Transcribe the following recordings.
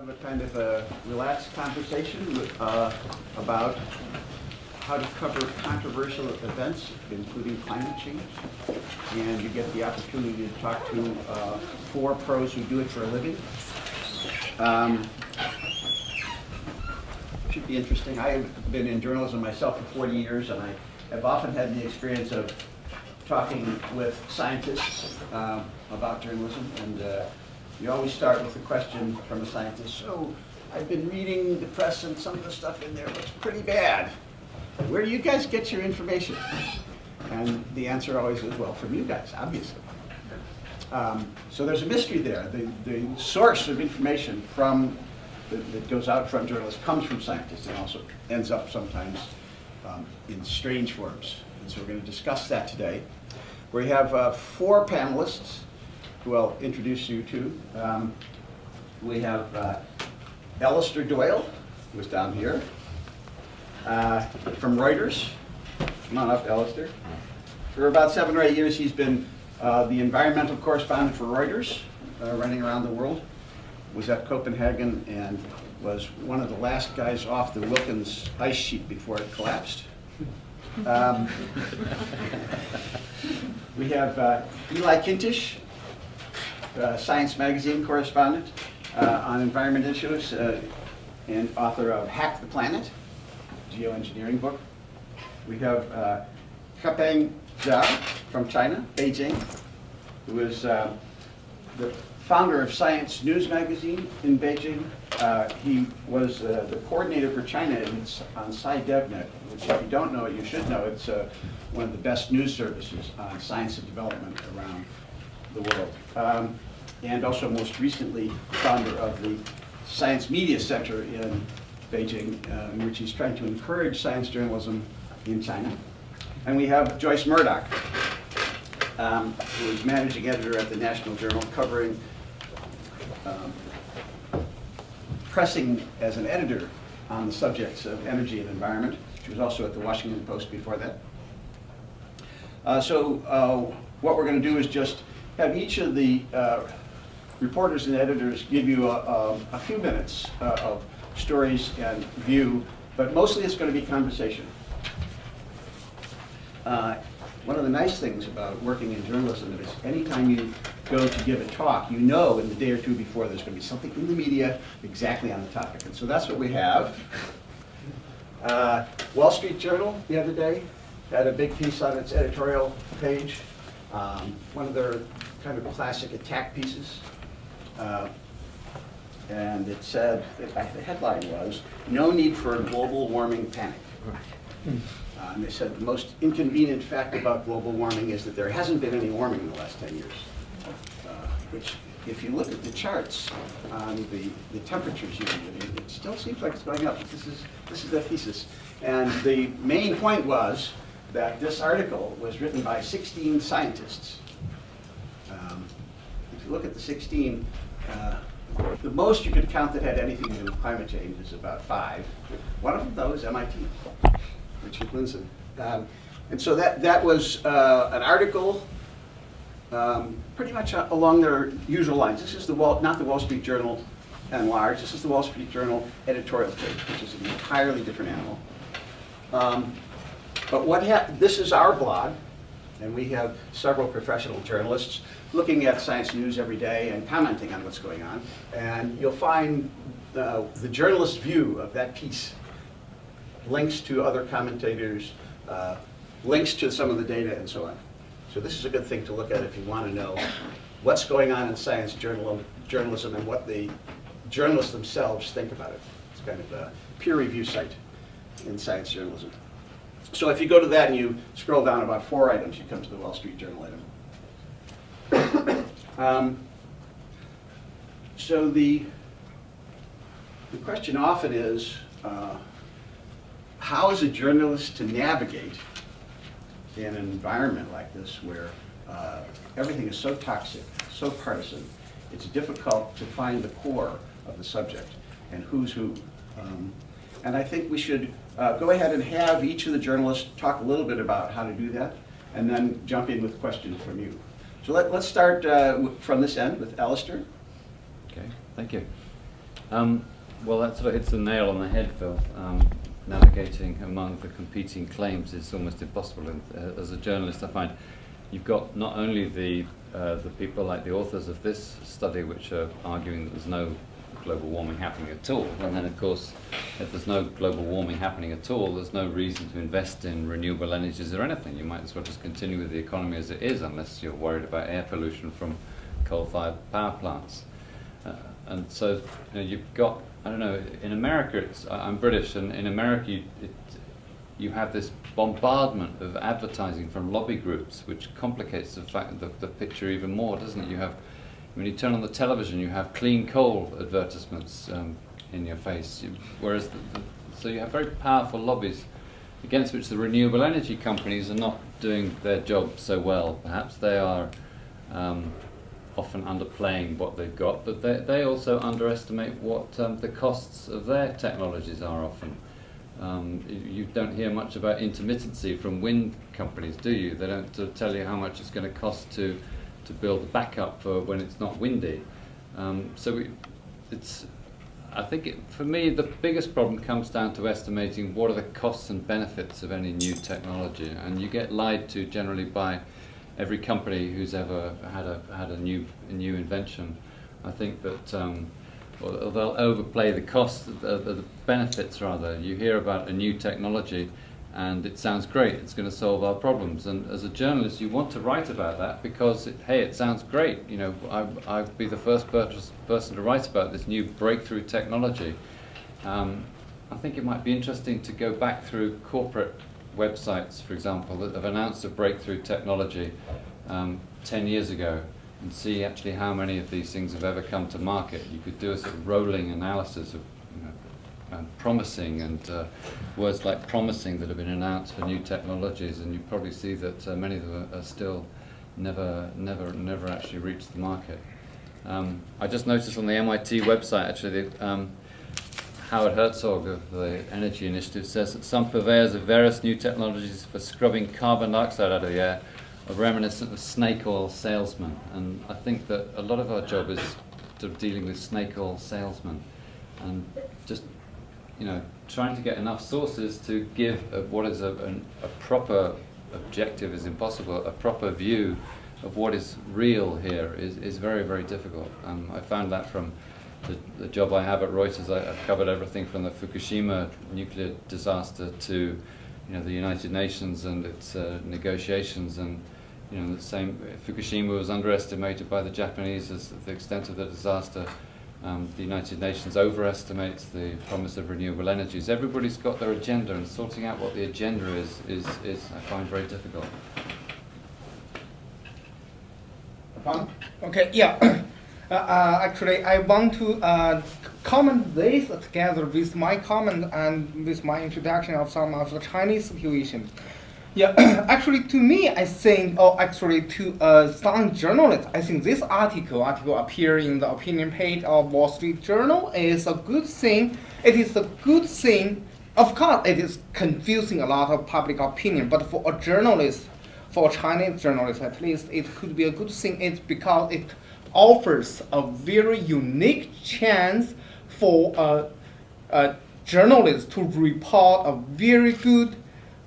have a kind of a relaxed conversation about how to cover controversial events, including climate change. And you get the opportunity to talk to four pros who do it for a living. Should be interesting. I have been in journalism myself for 40 years, and I have often had the experience of talking with scientists about journalism. And you always start with a question from a scientist. So I've been reading the press, and some of the stuff in there looks pretty bad. Where do you guys get your information? And the answer always is, well, from you guys, obviously. So there's a mystery there. The source of information from that goes out from journalists comes from scientists and also ends up sometimes in strange forms. And so we're going to discuss that today. We have four panelists who I'll introduce you to. We have Alistair Doyle, who is down here, from Reuters. Come on up, Alistair. For about 7 or 8 years, he's been the environmental correspondent for Reuters, running around the world. Was at Copenhagen and was one of the last guys off the Wilkins ice sheet before it collapsed. We have Eli Kintish, Science Magazine correspondent on environment issues and author of Hack the Planet, geoengineering book. We have Kapeng Zhao from China, Beijing, who is the founder of Science News magazine in Beijing. He was the coordinator for China on SciDevNet, which if you don't know it, you should know. It's one of the best news services on science and development around the world. And also most recently, founder of the Science Media Center in Beijing, in which he's trying to encourage science journalism in China. And we have Joyce Murdoch, who is managing editor at the National Journal, covering pressing as an editor on the subjects of energy and environment. She was also at the Washington Post before that. So what we're going to do is just have each of the reporters and editors give you a few minutes of stories and view, but mostly it's going to be conversation. One of the nice things about working in journalism is anytime you go to give a talk, you know in the day or two before there's going to be something in the media exactly on the topic. And so that's what we have. Wall Street Journal the other day had a big piece on its editorial page, one of their kind of classic attack pieces. And it said, the headline was, "No need for a global warming panic." And they said the most inconvenient fact about global warming is that there hasn't been any warming in the last 10 years. Which, if you look at the charts on the temperatures usually, it still seems like it's going up. This is the thesis. And the main point was that this article was written by 16 scientists. If you look at the 16, the most you could count that had anything to do with climate change is about 5. One of them, though, is MIT. Richard Linson. And so that was an article pretty much along their usual lines. This is not the Wall Street Journal enlarged. This is the Wall Street Journal editorial page, which is an entirely different animal. But this is our blog, and we have several professional journalists looking at science news every day and commenting on what's going on. And you'll find the journalist view of that piece, links to other commentators, links to some of the data, and so on. So this is a good thing to look at if you want to know what's going on in science journalism and what the journalists themselves think about it. It's kind of a peer review site in science journalism. So if you go to that and you scroll down about 4 items, you come to the Wall Street Journal item. So the question often is, how is a journalist to navigate in an environment like this where everything is so toxic, so partisan, it's difficult to find the core of the subject and who's who. And I think we should go ahead and have each of the journalists talk a little bit about how to do that, and then jump in with questions from you. So let's start from this end with Alistair. Okay, thank you. Well, that sort of hits the nail on the head, Phil. Navigating among the competing claims is almost impossible. And, as a journalist, I find you've got not only the people like the authors of this study, which are arguing that there's no global warming happening at all, and then of course, if there's no global warming happening at all, there's no reason to invest in renewable energies or anything. You might as well just continue with the economy as it is, unless you're worried about air pollution from coal-fired power plants. And so you've got, I don't know, in America, I'm British, and in America you have this bombardment of advertising from lobby groups, which complicates the picture even more, doesn't it? You have, when you turn on the television, you have clean coal advertisements in your face, whereas so you have very powerful lobbies against which the renewable energy companies are not doing their job so well. Perhaps they are often underplaying what they've got, but they also underestimate what the costs of their technologies are often. You don't hear much about intermittency from wind companies, do you? They don't tell you how much it's going to cost to build a backup for when it's not windy. I think for me the biggest problem comes down to estimating what are the costs and benefits of any new technology, and you get lied to generally by every company who's ever had a new invention. I think that or they'll overplay the costs, the benefits rather. You hear about a new technology and it sounds great, it's going to solve our problems, and as a journalist you want to write about that because hey, it sounds great. You know, I'd be the first person to write about this new breakthrough technology. I think it might be interesting to go back through corporate websites, for example, that have announced a breakthrough technology 10 years ago, and see actually how many of these things have ever come to market. You could do a sort of rolling analysis of promising and words like promising that have been announced for new technologies, and you probably see that many of them are still never actually reached the market. I just noticed on the MIT website actually that Howard Herzog of the Energy Initiative says that some purveyors of various new technologies for scrubbing carbon dioxide out of the air are reminiscent of snake oil salesmen, and I think that a lot of our job is sort of dealing with snake oil salesmen and just trying to get enough sources to give what is a proper objective is impossible. A proper view of what is real here is very, very difficult. I found that from the job I have at Reuters. I've covered everything from the Fukushima nuclear disaster to the United Nations and its negotiations, and the same. Fukushima was underestimated by the Japanese as the extent of the disaster. The United Nations overestimates the promise of renewable energies. Everybody's got their agenda, and sorting out what the agenda is I find very difficult. Okay, yeah. Actually, I want to comment this together with my comment and with my introduction of some of the Chinese situation. Yeah, actually, to me, I think, or actually to some journalists, I think this article appearing in the opinion page of Wall Street Journal is a good thing. It is a good thing. Of course, it is confusing a lot of public opinion, but for a journalist, for a Chinese journalist at least, it could be a good thing. It's because it offers a very unique chance for journalists to report a very good,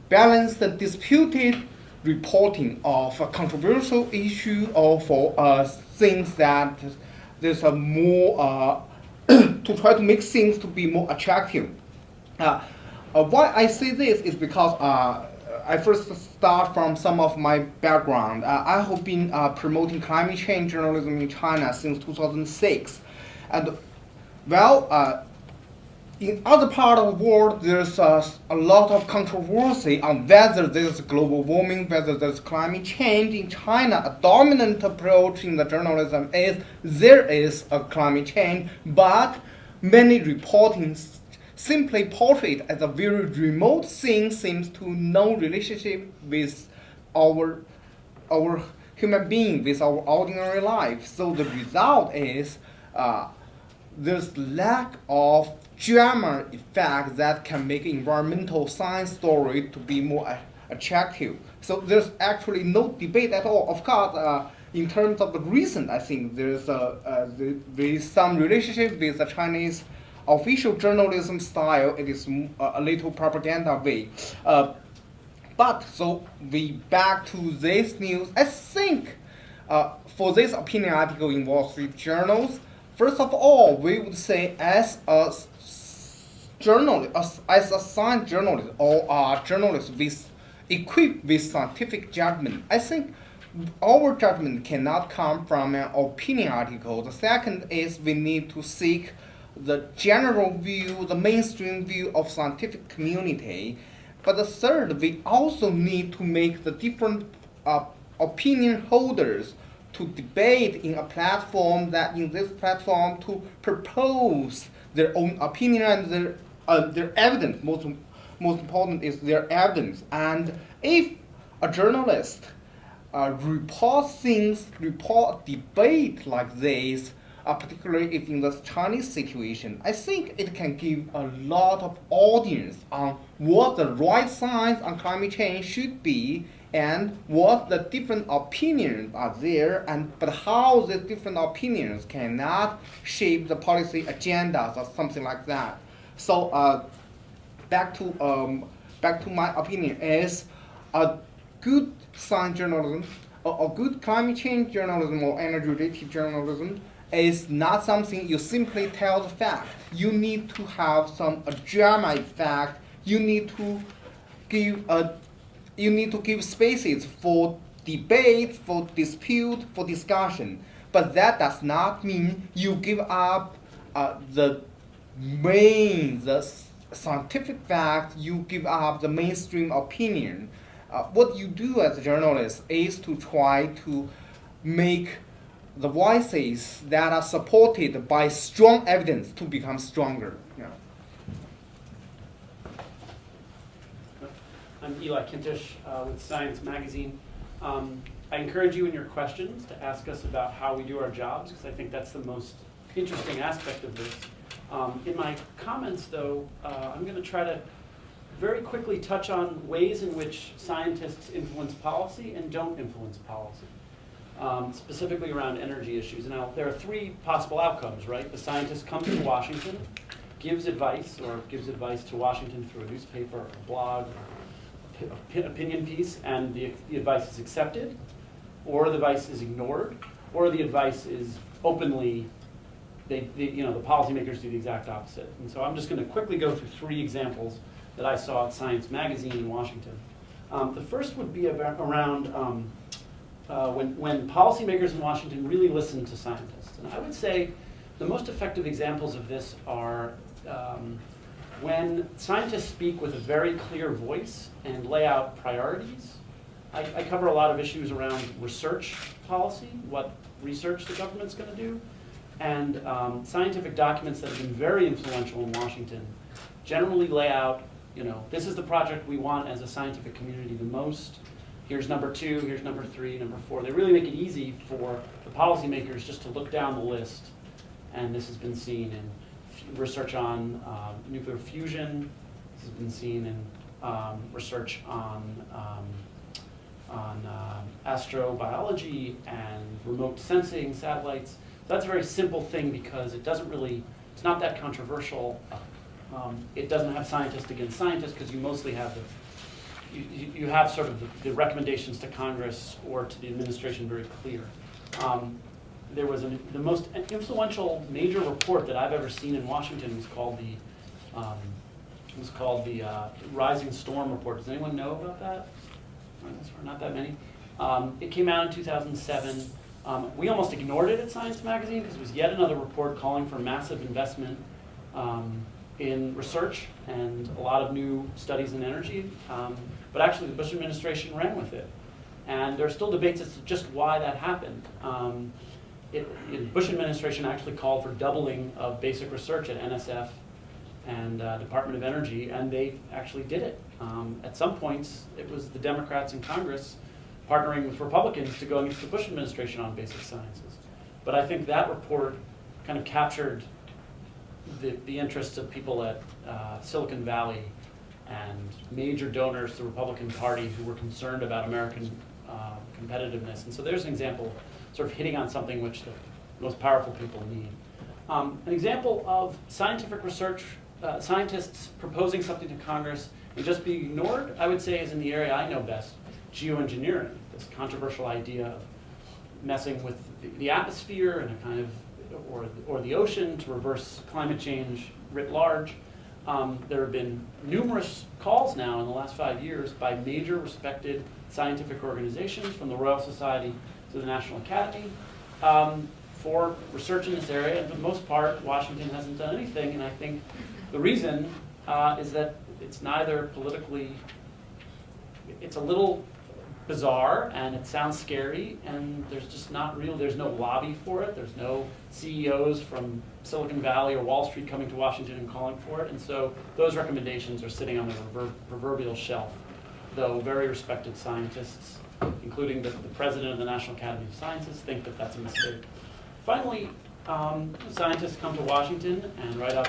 balanced, disputed reporting of a controversial issue, or for things that there's a more to try to make things to be more attractive. Why I say this is because I first start from some of my background. I have been promoting climate change journalism in China since 2006, and in other part of the world, there's a lot of controversy on whether there's global warming, whether there's climate change. In China, a dominant approach in the journalism is there is a climate change, but many reporting simply portray it as a very remote thing, seems to no relationship with our human being, with our ordinary life. So the result is there's lack of drama effect that can make environmental science story to be more attractive. So there's actually no debate at all. Of course, in terms of the recent, I think there is some relationship with the Chinese official journalism style. It is a little propaganda way. But so we back to this news. I think for this opinion article in Wall Street journals, first of all, we would say as a journalist, as a science journalist or a journalist equipped with scientific judgment, I think our judgment cannot come from an opinion article. The second is we need to seek the general view, the mainstream view of scientific community. But the third, we also need to make the different opinion holders to debate in a platform that in this platform to propose their own opinion and their evidence. Most important is their evidence. And if a journalist report debate like this, particularly if in the Chinese situation, I think it can give a lot of audience on what the right science on climate change should be and what the different opinions are there, but how the different opinions cannot shape the policy agendas or something like that. So back to my opinion is a good science journalism, or good climate change journalism or energy-related journalism is not something you simply tell the fact. You need to have some dramatic fact. You need to give spaces for debate, for dispute, for discussion. But that does not mean you give up the scientific fact. You give up the mainstream opinion. What you do as a journalist is to try to make the voices that are supported by strong evidence to become stronger. Yeah. I'm Eli Kintish with Science Magazine. I encourage you in your questions to ask us about how we do our jobs, because I think that's the most interesting aspect of this. In my comments, though, I'm going to try to very quickly touch on ways in which scientists influence policy and don't influence policy. Specifically around energy issues. Now, there are three possible outcomes, right? The scientist comes to Washington, gives advice to Washington through a newspaper, or a blog, or opinion piece, and the advice is accepted, or the advice is ignored, or the advice is openly, the policymakers do the exact opposite. And so I'm just going to quickly go through three examples that I saw at Science Magazine in Washington. The first would be around when policymakers in Washington really listen to scientists. And I would say the most effective examples of this are when scientists speak with a very clear voice and lay out priorities. I cover a lot of issues around research policy, what research the government's going to do, and scientific documents that have been very influential in Washington generally lay out, this is the project we want as a scientific community the most. Here's number 2, here's number 3, number 4. They really make it easy for the policymakers just to look down the list. And this has been seen in research on nuclear fusion. This has been seen in research on astrobiology and remote sensing satellites. So that's a very simple thing because it's not that controversial. It doesn't have scientists against scientists because you mostly have you have sort of the recommendations to Congress or to the administration very clear. There was the most influential major report that I've ever seen in Washington was called the Rising Storm Report. Does anyone know about that? Not that many. It came out in 2007. We almost ignored it at Science Magazine because it was yet another report calling for massive investment in research and a lot of new studies in energy. But actually the Bush administration ran with it. And there are still debates as to just why that happened. The Bush administration actually called for doubling of basic research at NSF and Department of Energy, and they actually did it. At some points, it was the Democrats in Congress partnering with Republicans to go against the Bush administration on basic sciences. But I think that report kind of captured the interests of people at Silicon Valley and major donors to the Republican Party who were concerned about American competitiveness. And so there's an example sort of hitting on something which the most powerful people need. An example of scientific research, scientists proposing something to Congress and just being ignored, I would say is in the area I know best, geoengineering, this controversial idea of messing with the atmosphere and a kind of, or the ocean to reverse climate change writ large. There have been numerous calls now in the last 5 years by major respected scientific organizations, from the Royal Society to the National Academy, for research in this area, and for the most part, Washington hasn't done anything, and I think the reason is that it's neither politically, it's a little bizarre, and it sounds scary, and there's just not real, there's no lobby for it, there's no CEOs from Silicon Valley or Wall Street coming to Washington and calling for it, and so those recommendations are sitting on the proverbial shelf, though very respected scientists, including the president of the National Academy of Sciences, think that that's a mistake. Finally, scientists come to Washington and write up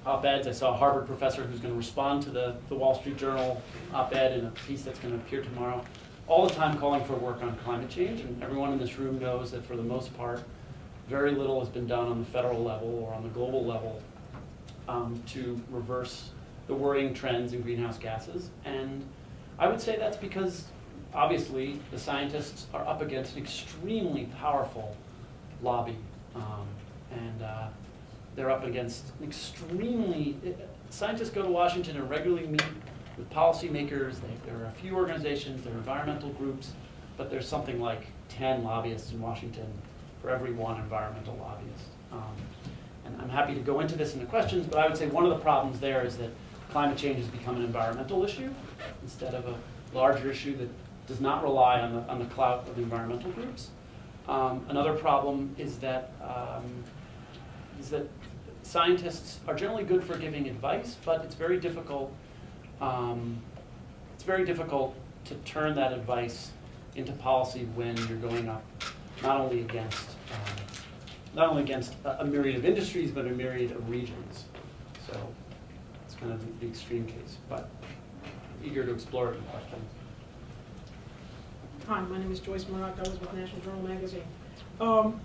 op-eds. I saw a Harvard professor who's going to respond to the Wall Street Journal op-ed in a piece that's going to appear tomorrow, all the time calling for work on climate change, and everyone in this room knows that for the most part, very little has been done on the federal level or on the global level to reverse the worrying trends in greenhouse gases. And I would say that's because, obviously, the scientists are up against an extremely powerful lobby, and they're up against an extremely, scientists go to Washington and regularly meet with policymakers. There are a few organizations, there are environmental groups, but there's something like 10 lobbyists in Washington for every one environmental lobbyist. And I'm happy to go into this in the questions, but I would say one of the problems there is that climate change has become an environmental issue instead of a larger issue that does not rely on the clout of the environmental groups. Another problem is that scientists are generally good for giving advice, but it's very difficult. It's very difficult to turn that advice into policy when you're going up not only against a myriad of industries, but a myriad of regions. So it's kind of the extreme case, but eager to explore it in questions. Hi, my name is Joyce Murdoch. I was with National Journal Magazine. From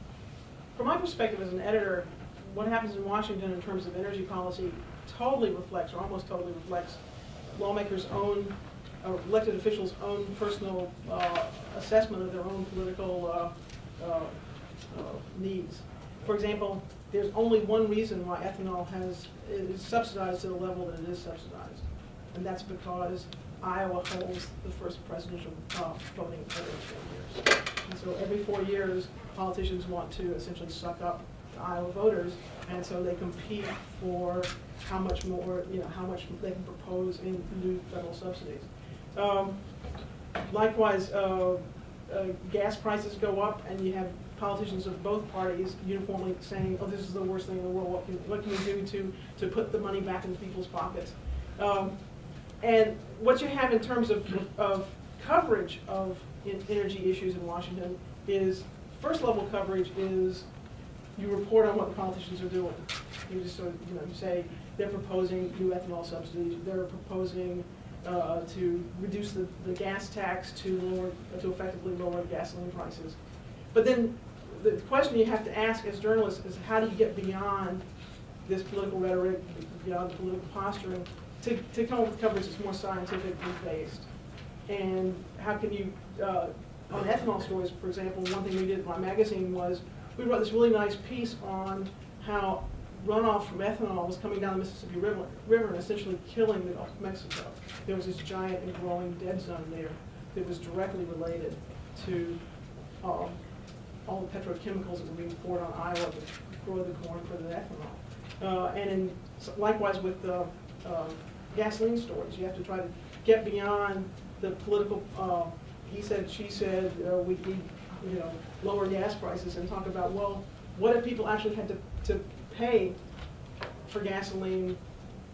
my perspective as an editor, what happens in Washington in terms of energy policy totally reflects, or almost totally reflects, lawmakers' own, or elected officials' own personal assessment of their own political needs. For example, there's only one reason why ethanol is subsidized to the level that it is subsidized, and that's because Iowa holds the first presidential voting every 4 years. And so every 4 years, politicians want to essentially suck up the Iowa voters, and so they compete for how much more, how much they can propose in new federal subsidies. Likewise, gas prices go up, and you have politicians of both parties uniformly saying, "Oh, this is the worst thing in the world. What can we do to put the money back into people's pockets?" And what you have in terms of coverage of energy issues in Washington is, first level coverage is you report on what the politicians are doing. You just sort of, you say they're proposing new ethanol subsidies, they're proposing to reduce the gas tax to effectively lower gasoline prices. But then the question you have to ask as journalists is, how do you get beyond this political rhetoric, beyond the political posturing, to come up with coverage that's more scientifically based? And how can you, on ethanol stories, for example, one thing we did in my magazine was we wrote this really nice piece on how runoff from ethanol was coming down the Mississippi River and essentially killing the Gulf of Mexico. There was this giant and growing dead zone there that was directly related to all the petrochemicals that were being poured on Iowa to grow the corn for the ethanol. Likewise with gasoline stories, you have to try to get beyond the political he said, she said, we need lower gas prices, and talk about, well, what if people actually had to pay for gasoline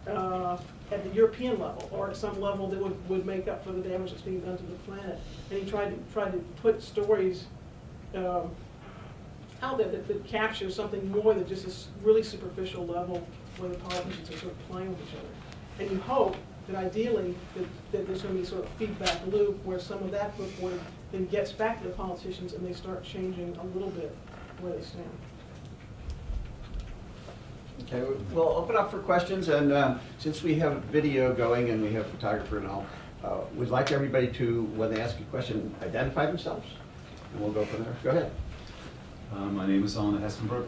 at the European level, or at some level that would make up for the damage that's being done to the planet? And he tried to put stories out there that capture something more than just this really superficial level where the politicians are sort of playing with each other. And you hope that ideally that there's going to be sort of feedback loop where some of that reported then gets back to the politicians and they start changing a little bit where they stand. Okay, we'll open up for questions, and since we have video going and we have photographer and all, we'd like everybody to, when they ask a question, identify themselves, and we'll go from there. Go ahead. My name is Arne Hessenbrook.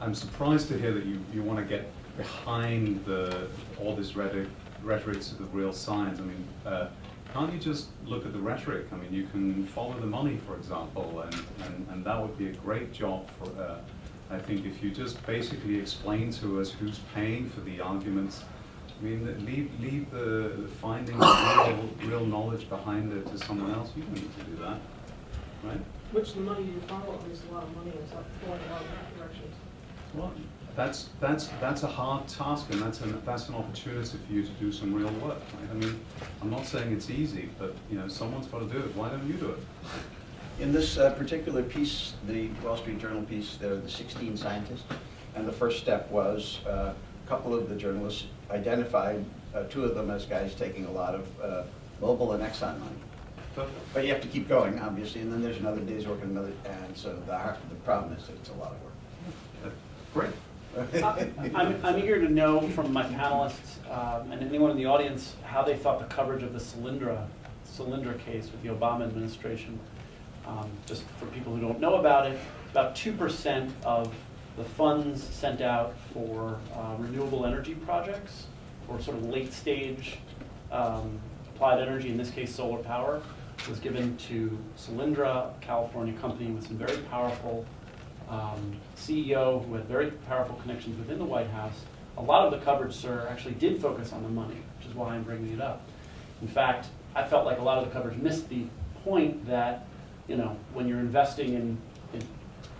I'm surprised to hear that you want to get behind all this rhetoric to the real science. I mean, can't you just look at the rhetoric? I mean, you can follow the money, for example, and that would be a great job for, I think, if you just basically explain to us who's paying for the arguments. I mean, leave the finding real knowledge behind it to someone else. You don't need to do that, right? Which the money you follow is a lot of money, and it's not going a lot of directions. Well, that's a hard task, and that's an opportunity for you to do some real work. Right? I mean, I'm not saying it's easy, but someone's got to do it. Why don't you do it? In this particular piece, the Wall Street Journal piece, there are the 16 scientists, and the first step was a couple of the journalists identified 2 of them as guys taking a lot of Mobil and Exxon money. But you have to keep going, obviously, and then there's another day's work and another, and so the problem is that it's a lot of work. Great. I'm eager to know from my panelists and anyone in the audience how they thought the coverage of the Solyndra case with the Obama administration. Just for people who don't know about it, about 2% of the funds sent out for renewable energy projects, or sort of late stage applied energy, in this case solar power, was given to Solyndra, a California company with some very powerful CEO who had very powerful connections within the White House. A lot of the coverage, sir, actually did focus on the money, which is why I'm bringing it up. In fact, I felt like a lot of the coverage missed the point that, when you're investing in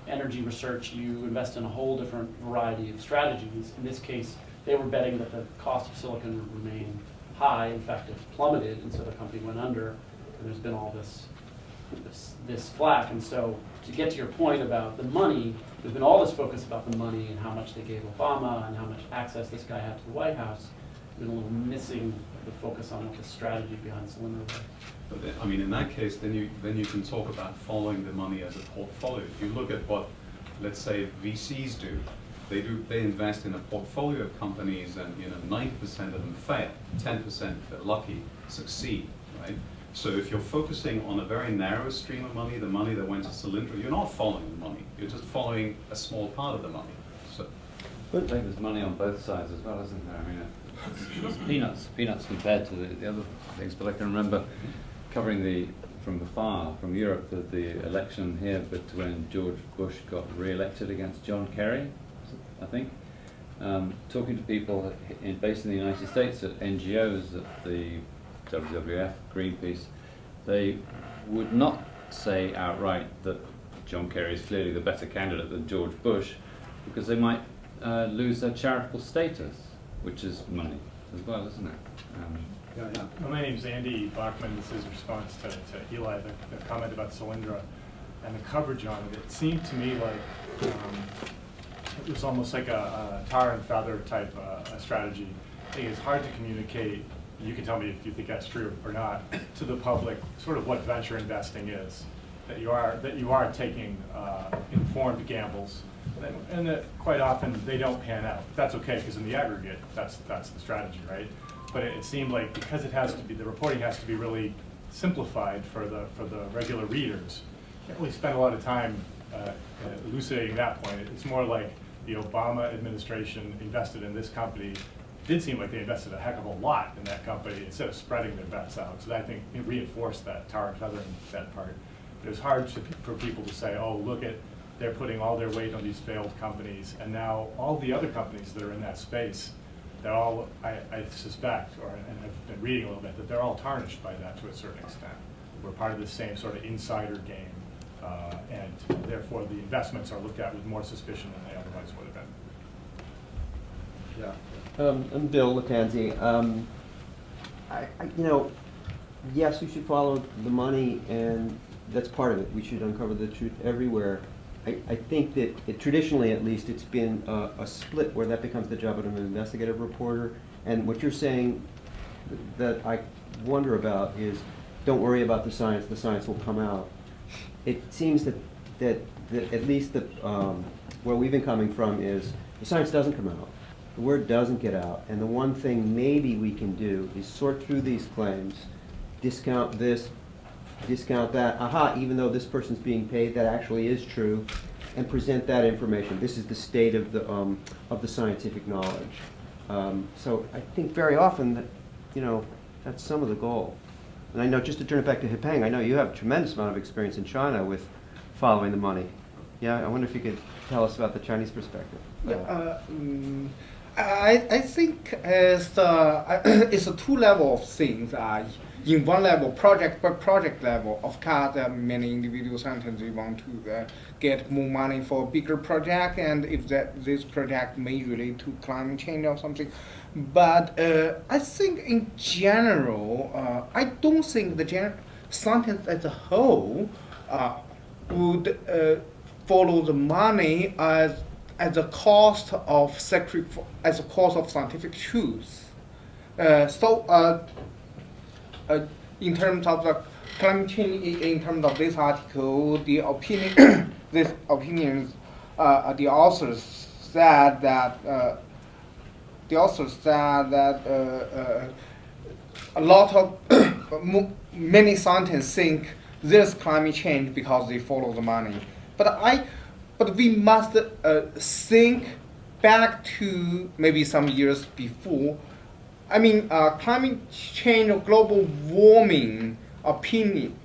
energy research, you invest in a whole different variety of strategies. In this case, they were betting that the cost of silicon would remain high. In fact, it plummeted, and so the company went under. And there's been all this flack. And so, to get to your point about the money, there's been all this focus about the money and how much they gave Obama and how much access this guy had to the White House. There's been a little missing the focus on what the strategy behind Solyndra was. But then, I mean, in that case, then you can talk about following the money as a portfolio. If you look at what, let's say, VCs do, they invest in a portfolio of companies, and 90% of them fail, 10%, if they're lucky, succeed, right? So if you're focusing on a very narrow stream of money, the money that went to Solyndra, you're not following the money. You're just following a small part of the money. So, I think there's money on both sides as well, isn't there? I mean, it's peanuts compared to the other things. But I can remember covering from Europe, the election here, but when George Bush got re-elected against John Kerry, I think, talking to people based in the United States at NGOs, at the WWF, Greenpeace, they would not say outright that John Kerry is clearly the better candidate than George Bush, because they might lose their charitable status, which is money as well, isn't it? Well, my name is Andy Bachman. This is a response to Eli, the comment about Solyndra and the coverage on it. It seemed to me like it was almost like a tar and feather type strategy. I think it's hard to communicate, you can tell me if you think that's true or not, to the public sort of what venture investing is. That you are taking informed gambles, and that quite often they don't pan out. That's okay, because in the aggregate, that's the strategy, right? But it seemed like because it has to be, the reporting has to be really simplified for the regular readers. You can't really spend a lot of time elucidating that point. It's more like the Obama administration invested in this company. It did seem like they invested a heck of a lot in that company instead of spreading their bets out. So I think it reinforced that tar and feathering that part. It was hard for people to say, oh, look at, they're putting all their weight on these failed companies, and now all the other companies that are in that space, they're all, I suspect, and I've been reading a little bit, that they're all tarnished by that to a certain extent. We're part of the same sort of insider game, and therefore the investments are looked at with more suspicion than they otherwise would have been. Yeah. I'm Bill Latanzi. Yes, we should follow the money, and that's part of it. We should uncover the truth everywhere. I think that traditionally, at least, it's been a split where that becomes the job of an investigative reporter. And what you're saying that I wonder about is don't worry about the science will come out. It seems that at least where we've been coming from is the science doesn't come out. The word doesn't get out. And the one thing maybe we can do is sort through these claims, discount this, discount that. Aha, even though this person's being paid, that actually is true, and present that information. This is the state of the scientific knowledge. So I think very often that, that's some of the goal. And I know, just to turn it back to Hepeng, I know you have a tremendous amount of experience in China with following the money. Yeah, I wonder if you could tell us about the Chinese perspective. I think it's a two level of things. In one level, project by project level, of course, many individual scientists want to get more money for a bigger project, and if this project may relate to climate change or something. But I think in general, I don't think the scientists as a whole would follow the money as a cost of scientific truth. In terms of the climate change, in terms of this article, the opinion, this opinions, the authors said that a lot of many scientists think there's climate change because they follow the money. But we must think back to maybe some years before. I mean, climate change or global warming opinion,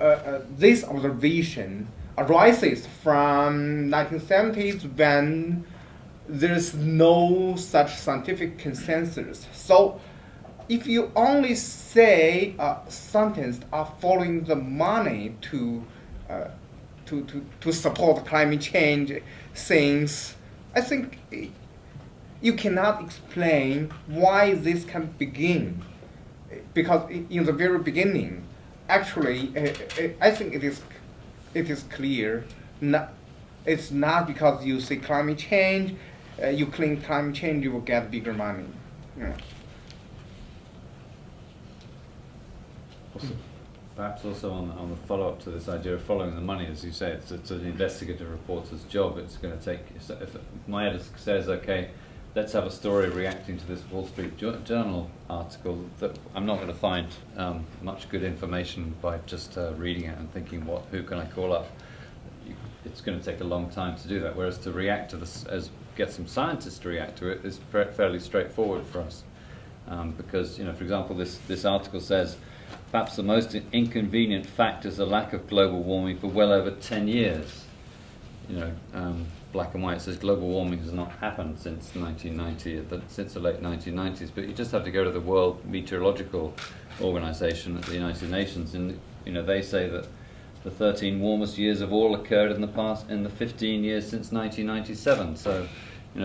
this observation arises from 1970s when there's no such scientific consensus. So if you only say scientists are following the money to support climate change things, I think you cannot explain why this can begin. Because in the very beginning, actually, I think it is clear. It's not because you say climate change, you claim climate change, you will get bigger money. Yeah. Perhaps also on the follow-up to this idea of following the money, as you say, it's an investigative reporter's job. It's going to take, if my editor says, okay, let's have a story reacting to this Wall Street Journal article, that I'm not going to find much good information by just reading it and thinking, who can I call up? It's going to take a long time to do that, whereas to react to this, get some scientists to react to it, is fairly straightforward for us. Because, for example, this article says, perhaps the most inconvenient fact is the lack of global warming for well over 10 years. Black and white says global warming has not happened since 1990, since the late 1990s, but you just have to go to the World Meteorological Organization at the United Nations, and they say that the 13 warmest years of all occurred in the 15 years since 1997. So,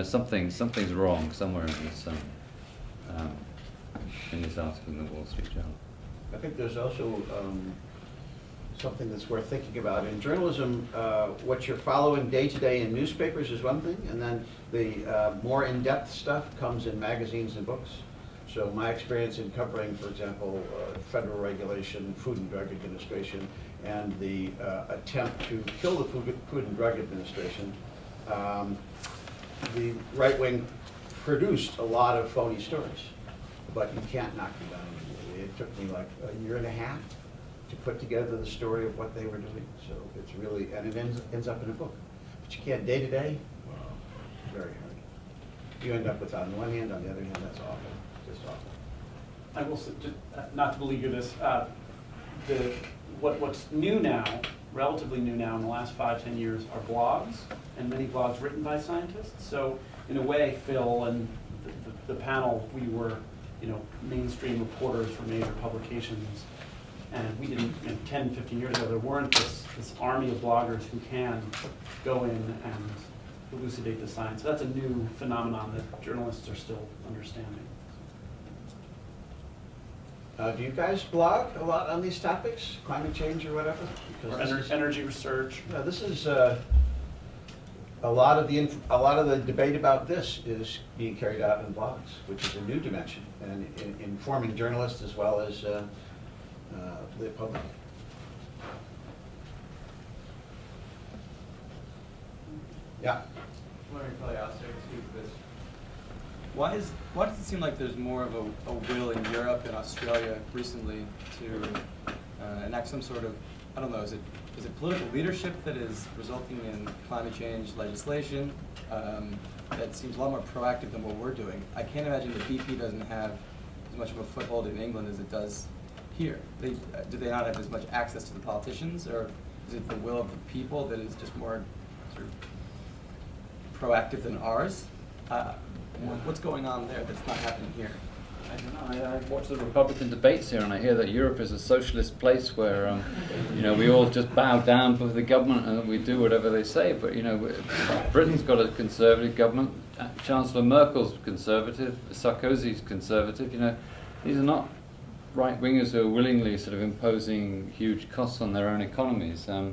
something's wrong somewhere in this article in the Wall Street Journal. I think there's also something that's worth thinking about. In journalism, what you're following day to day in newspapers is one thing, and then the more in-depth stuff comes in magazines and books. So my experience in covering, for example, federal regulation, Food and Drug Administration, and the attempt to kill the Food and Drug Administration, the right wing produced a lot of phony stories, but you can't knock them down. It took me like a year and a half to put together the story of what they were doing. So it's really, and it ends up in a book. But you can't day to day, very hard. You end up with, on the one hand, on the other hand, that's awful, just awful. I will say, just, not to beleaguer this, what's new now, relatively new now in the last 5-10 years, are blogs, and many blogs written by scientists. So in a way, Phil and the panel, we were mainstream reporters for major publications, and we didn't, 10, 15 years ago, there weren't this army of bloggers who can go in and elucidate the science. So that's a new phenomenon that journalists are still understanding. Do you guys blog a lot on these topics, climate change or whatever? Or energy research. Yeah, this is a lot of the debate about this is being carried out in blogs, which is a new dimension, and informing journalists as well as the public. Yeah. Wondering, probably Alistair can speak to this. Why does it seem like there's more of a will in Europe and Australia recently to enact some sort of, I don't know, is it political leadership that is resulting in climate change legislation that seems a lot more proactive than what we're doing? I can't imagine that BP doesn't have as much of a foothold in England as it does here. Do they not have as much access to the politicians, or is it the will of the people that is just more sort of proactive than ours? What's going on there that's not happening here? I don't know. I watch the Republican debates here, and I hear that Europe is a socialist place where, you know, we all just bow down to the government and we do whatever they say. But you know, Britain's got a conservative government. Chancellor Merkel's conservative. Sarkozy's conservative. You know, these are not right-wingers who are willingly sort of imposing huge costs on their own economies. I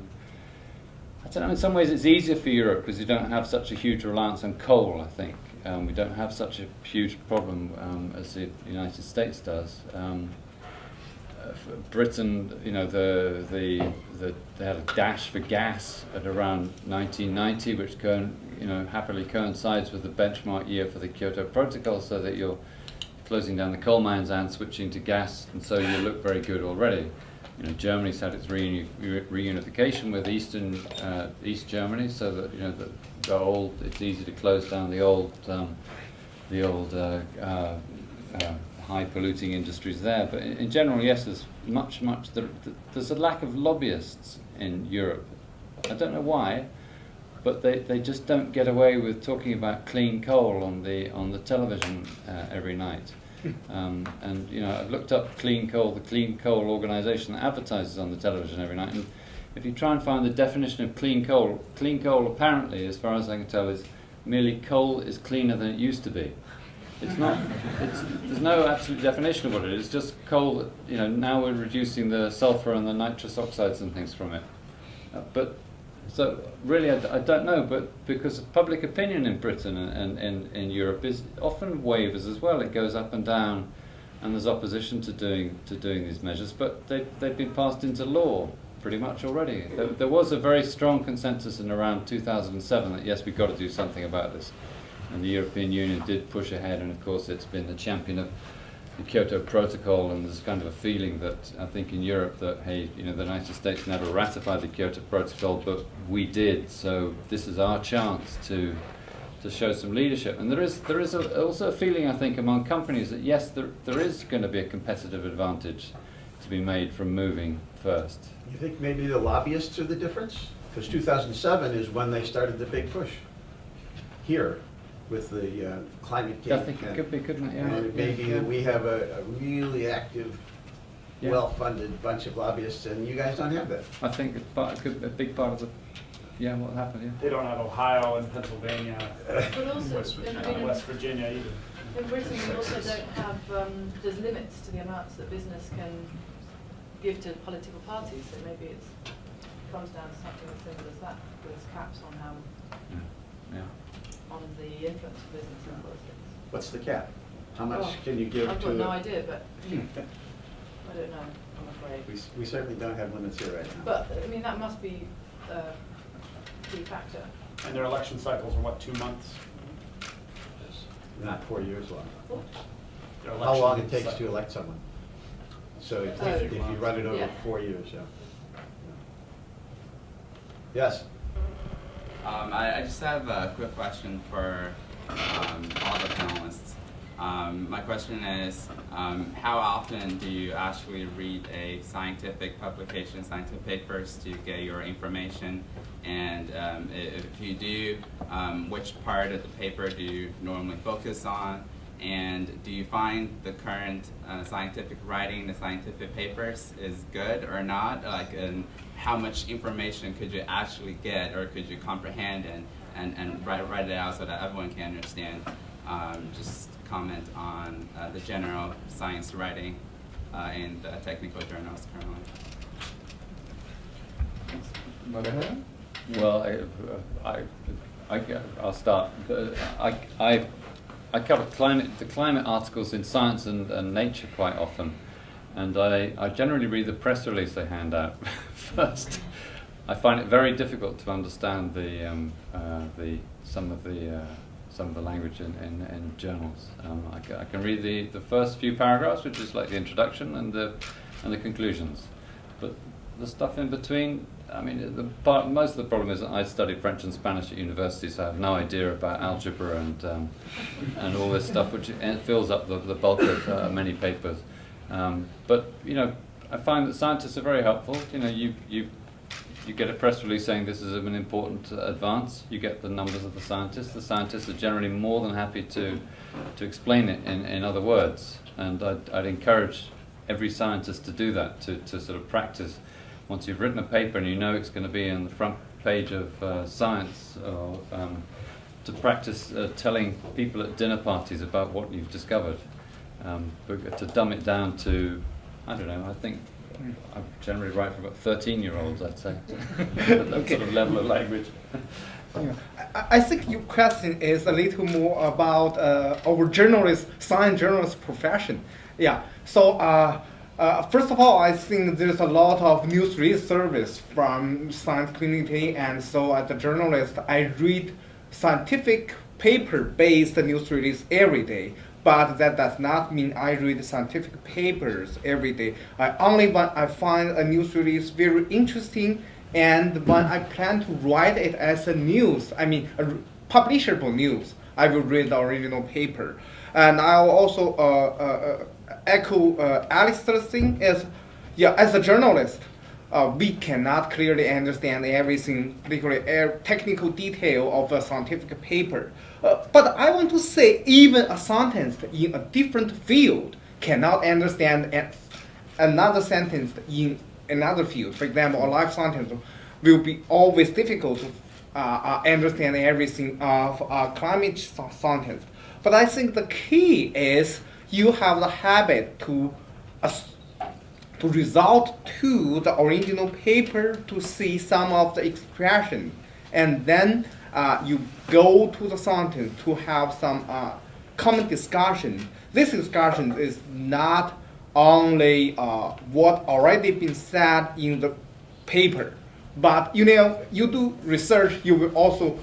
don't know. In some ways, it's easier for Europe because you don't have such a huge reliance on coal. I think. We don't have such a huge problem as the United States does. For Britain, you know, they had a dash for gas at around 1990, which happily coincides with the benchmark year for the Kyoto Protocol, so that you're closing down the coal mines and switching to gas, and so you look very good already. You know, Germany's had its reunification with East Germany, so that you know it's easy to close down the old high polluting industries there. But in general, yes, there's there's a lack of lobbyists in Europe. I don't know why, but they just don't get away with talking about clean coal on the television every night. And you know, I've looked up clean coal, the Clean Coal organization that advertises on the television every night, and if you try and find the definition of clean coal apparently, as far as I can tell, is merely coal is cleaner than it used to be. It's not, there's no absolute definition of what it is, it's just coal that, you know, now we're reducing the sulfur and the nitrous oxides and things from it. So really, I don't know, but because public opinion in Britain and in Europe is often wavers as well. It goes up and down, and there's opposition to doing these measures. But they've been passed into law pretty much already. There was a very strong consensus in around 2007 that yes, we've got to do something about this, and the European Union did push ahead. And of course, it's been the champion of the Kyoto Protocol, and there's kind of a feeling that I think in Europe that, hey, you know, the United States never ratified the Kyoto Protocol, but we did, so this is our chance to show some leadership. And there is also a feeling, I think, among companies that yes, there is going to be a competitive advantage to be made from moving first. You think maybe the lobbyists are the difference? Because 2007 is when they started the big push here with the climate cake. I think it could be, couldn't it? Yeah. And maybe Yeah. we have a really active, Yeah. well-funded bunch of lobbyists, and you guys don't have that. I think it could be a big part of what happened. Yeah. They don't have Ohio and Pennsylvania, But also, West Virginia. in West Virginia either. in Britain, we also don't have, there's limits to the amounts that business can give to political parties, so maybe it comes down to something as simple as that. There's caps on how, Yeah. on the influence of business in politics. What's the cap? How much Oh, can you give I've to? got no idea, but I don't know, I'm afraid. We certainly don't have limits here right now. But, I mean, that must be a key factor. And their election cycles are what, 2 months? Not 4 years long. Their How long it election takes to cycle. elect someone. So if Oh. you run it over Yeah. 4 years, yeah. Yes? I just have a quick question for all the panelists. My question is, how often do you actually read a scientific publication, scientific papers to get your information? And if you do, which part of the paper do you normally focus on? And do you find the current scientific writing, the scientific papers, is good or not? Like, and how much information could you actually get, or could you comprehend and write it out so that everyone can understand? Just comment on the general science writing in the technical journals currently. Well, I'll start. I cover the climate articles in Science and Nature quite often, and I generally read the press release they hand out first. I find it very difficult to understand some of the language in journals. I can read the first few paragraphs, which is like the introduction and the conclusions, but the stuff in between. I mean, most of the problem is that I studied French and Spanish at university, so I have no idea about algebra and all this stuff, which fills up the bulk of many papers. But you know, I find that scientists are very helpful. You know, you get a press release saying this is an important advance. You get the numbers of the scientists. The scientists are generally more than happy to explain it in other words. And I'd encourage every scientist to do that, to sort of practice. Once you've written a paper and you know it's going to be on the front page of Science, or to practice telling people at dinner parties about what you've discovered. But to dumb it down to, I don't know, I think I generally write for about 13-year-olds, I'd say. That sort of level of language. Yeah. I think your question is a little more about our science journalist profession. Yeah. So first of all, I think there's a lot of news release service from science community, and so as a journalist, I read scientific paper-based news release every day. But that does not mean I read scientific papers every day. Only when I find a news release very interesting, and when I plan to write it as a news, I mean a publishable news, I will read the original paper. And I'll also echo Alistair's thing is, yeah, as a journalist, we cannot clearly understand everything, particularly technical detail of a scientific paper. But I want to say even a sentence in a different field cannot understand another sentence in another field. For example, a life sentence will be always difficult to understand everything of a climate sentence. But I think the key is you have the habit to resort to the original paper to see some of the expression, and then you go to the sentence to have some common discussion. This discussion is not only what already been said in the paper, but you know, you do research, you will also,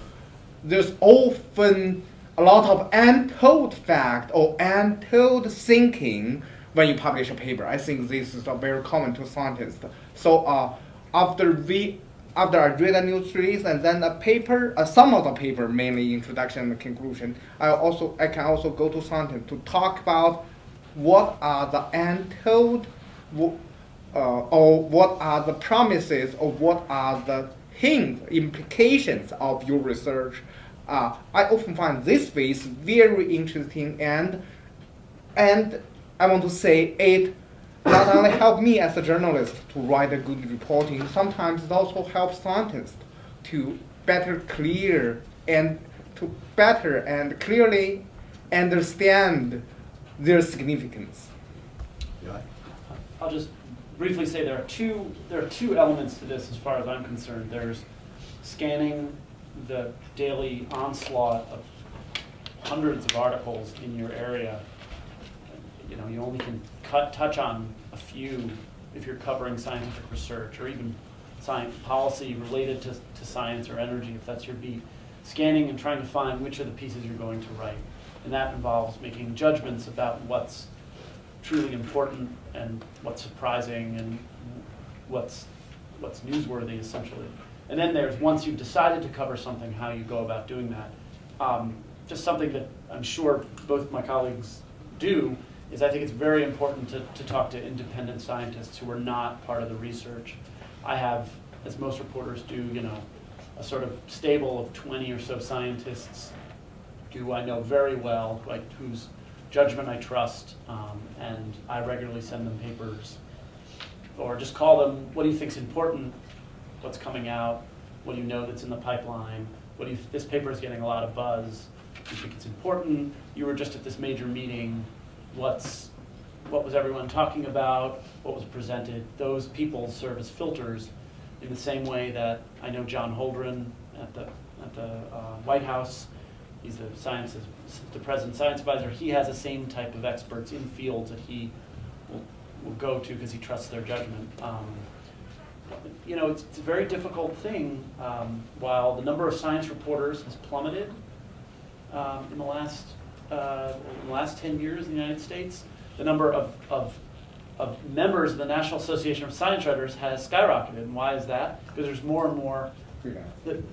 there's often a lot of untold fact or untold thinking when you publish a paper. I think this is very common to scientists. So after I read a news release and then a paper, some of the paper, mainly introduction and conclusion, I can also go to scientists to talk about what are the untold, or what are the promises, or what are the hints, implications of your research. I often find this phase very interesting, and I want to say it not only helps me as a journalist to write a good reporting, sometimes it also helps scientists to better and clearly understand their significance. Yeah. I'll just briefly say there are two elements to this as far as I'm concerned. There's scanning the daily onslaught of hundreds of articles in your area. You know, you only can touch on a few if you're covering scientific research or even science policy related to science or energy, if that's your beat. Scanning and trying to find which of the pieces you're going to write. And that involves making judgments about what's truly important and what's surprising and what's newsworthy, essentially. And then there's, once you've decided to cover something, how you go about doing that. Just something that I'm sure both my colleagues do is I think it's very important to talk to independent scientists who are not part of the research. I have, as most reporters do, you know, a sort of stable of 20 or so scientists who I know very well, like whose judgment I trust, and I regularly send them papers, or just call them, what do you think's important? What's coming out? What do you know that's in the pipeline? This paper is getting a lot of buzz. Do you think it's important? You were just at this major meeting. What was everyone talking about? What was presented? Those people serve as filters in the same way that I know John Holdren at the White House. He's the president's science advisor. He has the same type of experts in fields that he will go to because he trusts their judgment. you know, it's a very difficult thing. While the number of science reporters has plummeted in the last 10 years in the United States, the number of members of the National Association of Science Writers has skyrocketed. And why is that? Because there's more and more,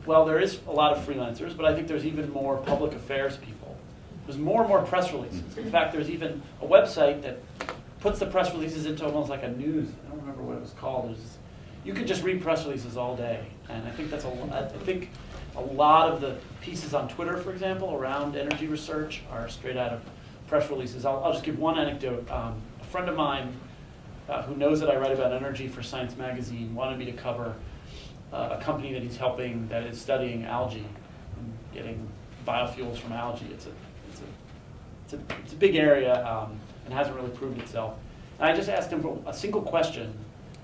well, there is a lot of freelancers, but I think there's even more public affairs people. There's more and more press releases. In fact, there's even a website that puts the press releases into almost like a news, I don't remember what it was called. You could just read press releases all day. And I think a lot of the pieces on Twitter, for example, around energy research are straight out of press releases. I'll just give one anecdote. A friend of mine who knows that I write about energy for Science Magazine wanted me to cover a company that he's helping that is studying algae and getting biofuels from algae. It's a big area and hasn't really proved itself. And I just asked him for a single question.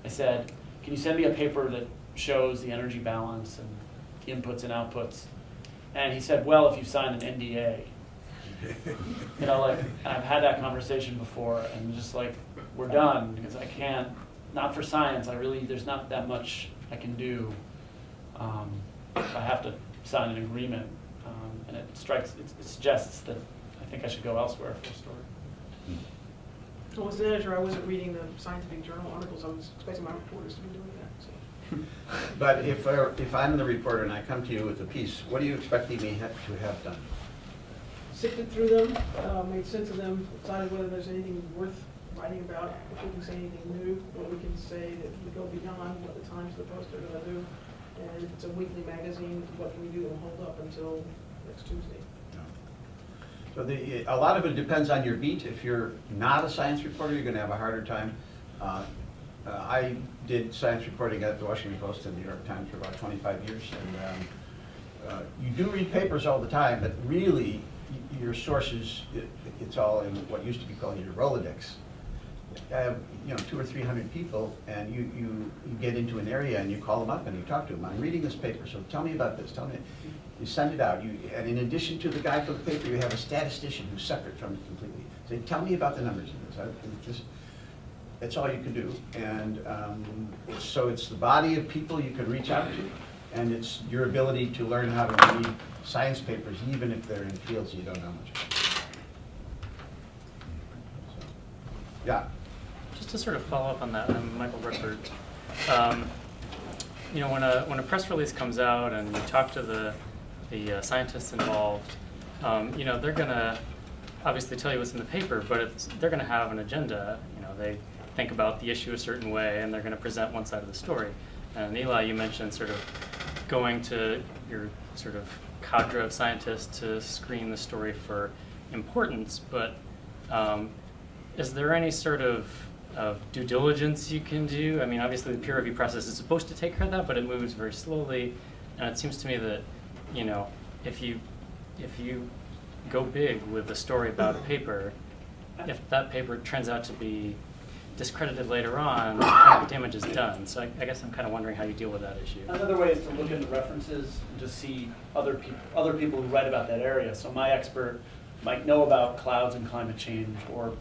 I said, can you send me a paper that shows the energy balance and inputs and outputs? And he said, well, if you sign an NDA. You know, like, I've had that conversation before, and just like, we're done, because I can't, not for science, there's not that much I can do if I have to sign an agreement. And it suggests that I think I should go elsewhere for the story. Well, as an editor, I wasn't reading the scientific journal articles. I was expecting my reporters to be doing that. So. But if I'm the reporter and I come to you with a piece, what are you expecting me to have done? Sifted through them, made sense of them, decided whether there's anything worth writing about, if we can say anything new, what we can say that we go beyond what the Times or the Post are going to do. And if it's a weekly magazine, what can we do to hold up until next Tuesday? So a lot of it depends on your beat. If you're not a science reporter, you're going to have a harder time. I did science reporting at the Washington Post and the New York Times for about 25 years. And you do read papers all the time, but really your sources, it's all in what used to be called your Rolodex. I have 200 or 300 people, and you get into an area and you call them up and you talk to them. I'm reading this paper, so tell me about this. Tell me. You send it out, and in addition to the guy for the paper, you have a statistician who's separate from it completely. So tell me about the numbers in this. That's all you can do, and so it's the body of people you can reach out to, and it's your ability to learn how to read science papers, even if they're in fields you don't know much about. So, yeah. Just to sort of follow up on that, I'm Michael Rickford. You know, when a press release comes out and you talk to the scientists involved, you know, they're going to obviously tell you what's in the paper, but they're going to have an agenda. You know, they think about the issue a certain way, and they're going to present one side of the story. And Eli, you mentioned sort of going to your sort of cadre of scientists to screen the story for importance, but is there any sort of due diligence you can do? I mean, obviously the peer review process is supposed to take care of that, but it moves very slowly, and it seems to me that, you know, if you go big with a story about a paper, if that paper turns out to be discredited later on, the damage is done. So I guess I'm kind of wondering how you deal with that issue. Another way is to look at the references and just see other people who write about that area. So my expert might know about clouds and climate change, or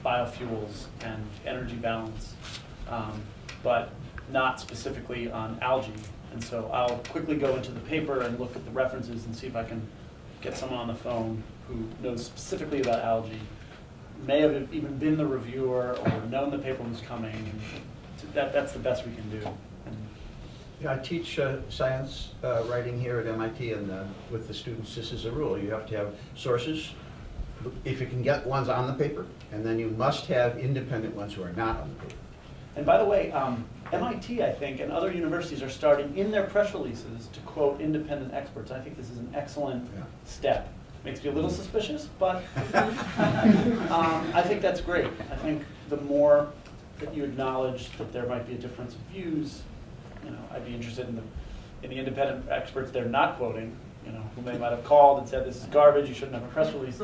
biofuels and energy balance, but not specifically on algae. And so I'll quickly go into the paper and look at the references and see if I can get someone on the phone who knows specifically about algae, may have even been the reviewer or known the paper was coming. And that's the best we can do. Yeah, I teach science writing here at MIT, and with the students, this is a rule. You have to have sources, if you can get ones on the paper, and then you must have independent ones who are not on the paper. And by the way, MIT, I think, and other universities are starting in their press releases to quote independent experts. I think this is an excellent step. Makes me a little suspicious, but I think that's great. I think the more that you acknowledge that there might be a difference of views, you know, I'd be interested in the independent experts they're not quoting, you know, who they might have called and said this is garbage, you shouldn't have a press release.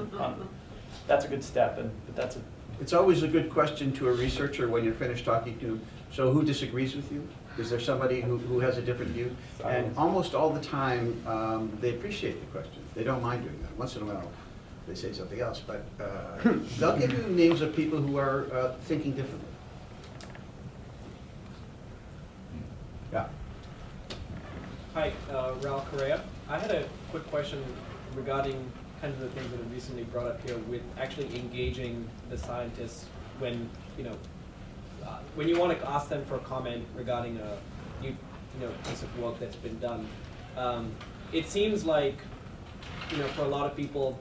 That's a good step, but It's always a good question to a researcher when you're finished talking to them. So who disagrees with you? Is there somebody who has a different view? And almost all the time, they appreciate the question. They don't mind doing that. Once in a while, they say something else, but they'll give you names of people who are thinking differently. Raul Correa. I had a quick question regarding kind of the things that have recently brought up here with actually engaging the scientists when, when you want to ask them for a comment regarding a new, piece of work that's been done. It seems like, for a lot of people,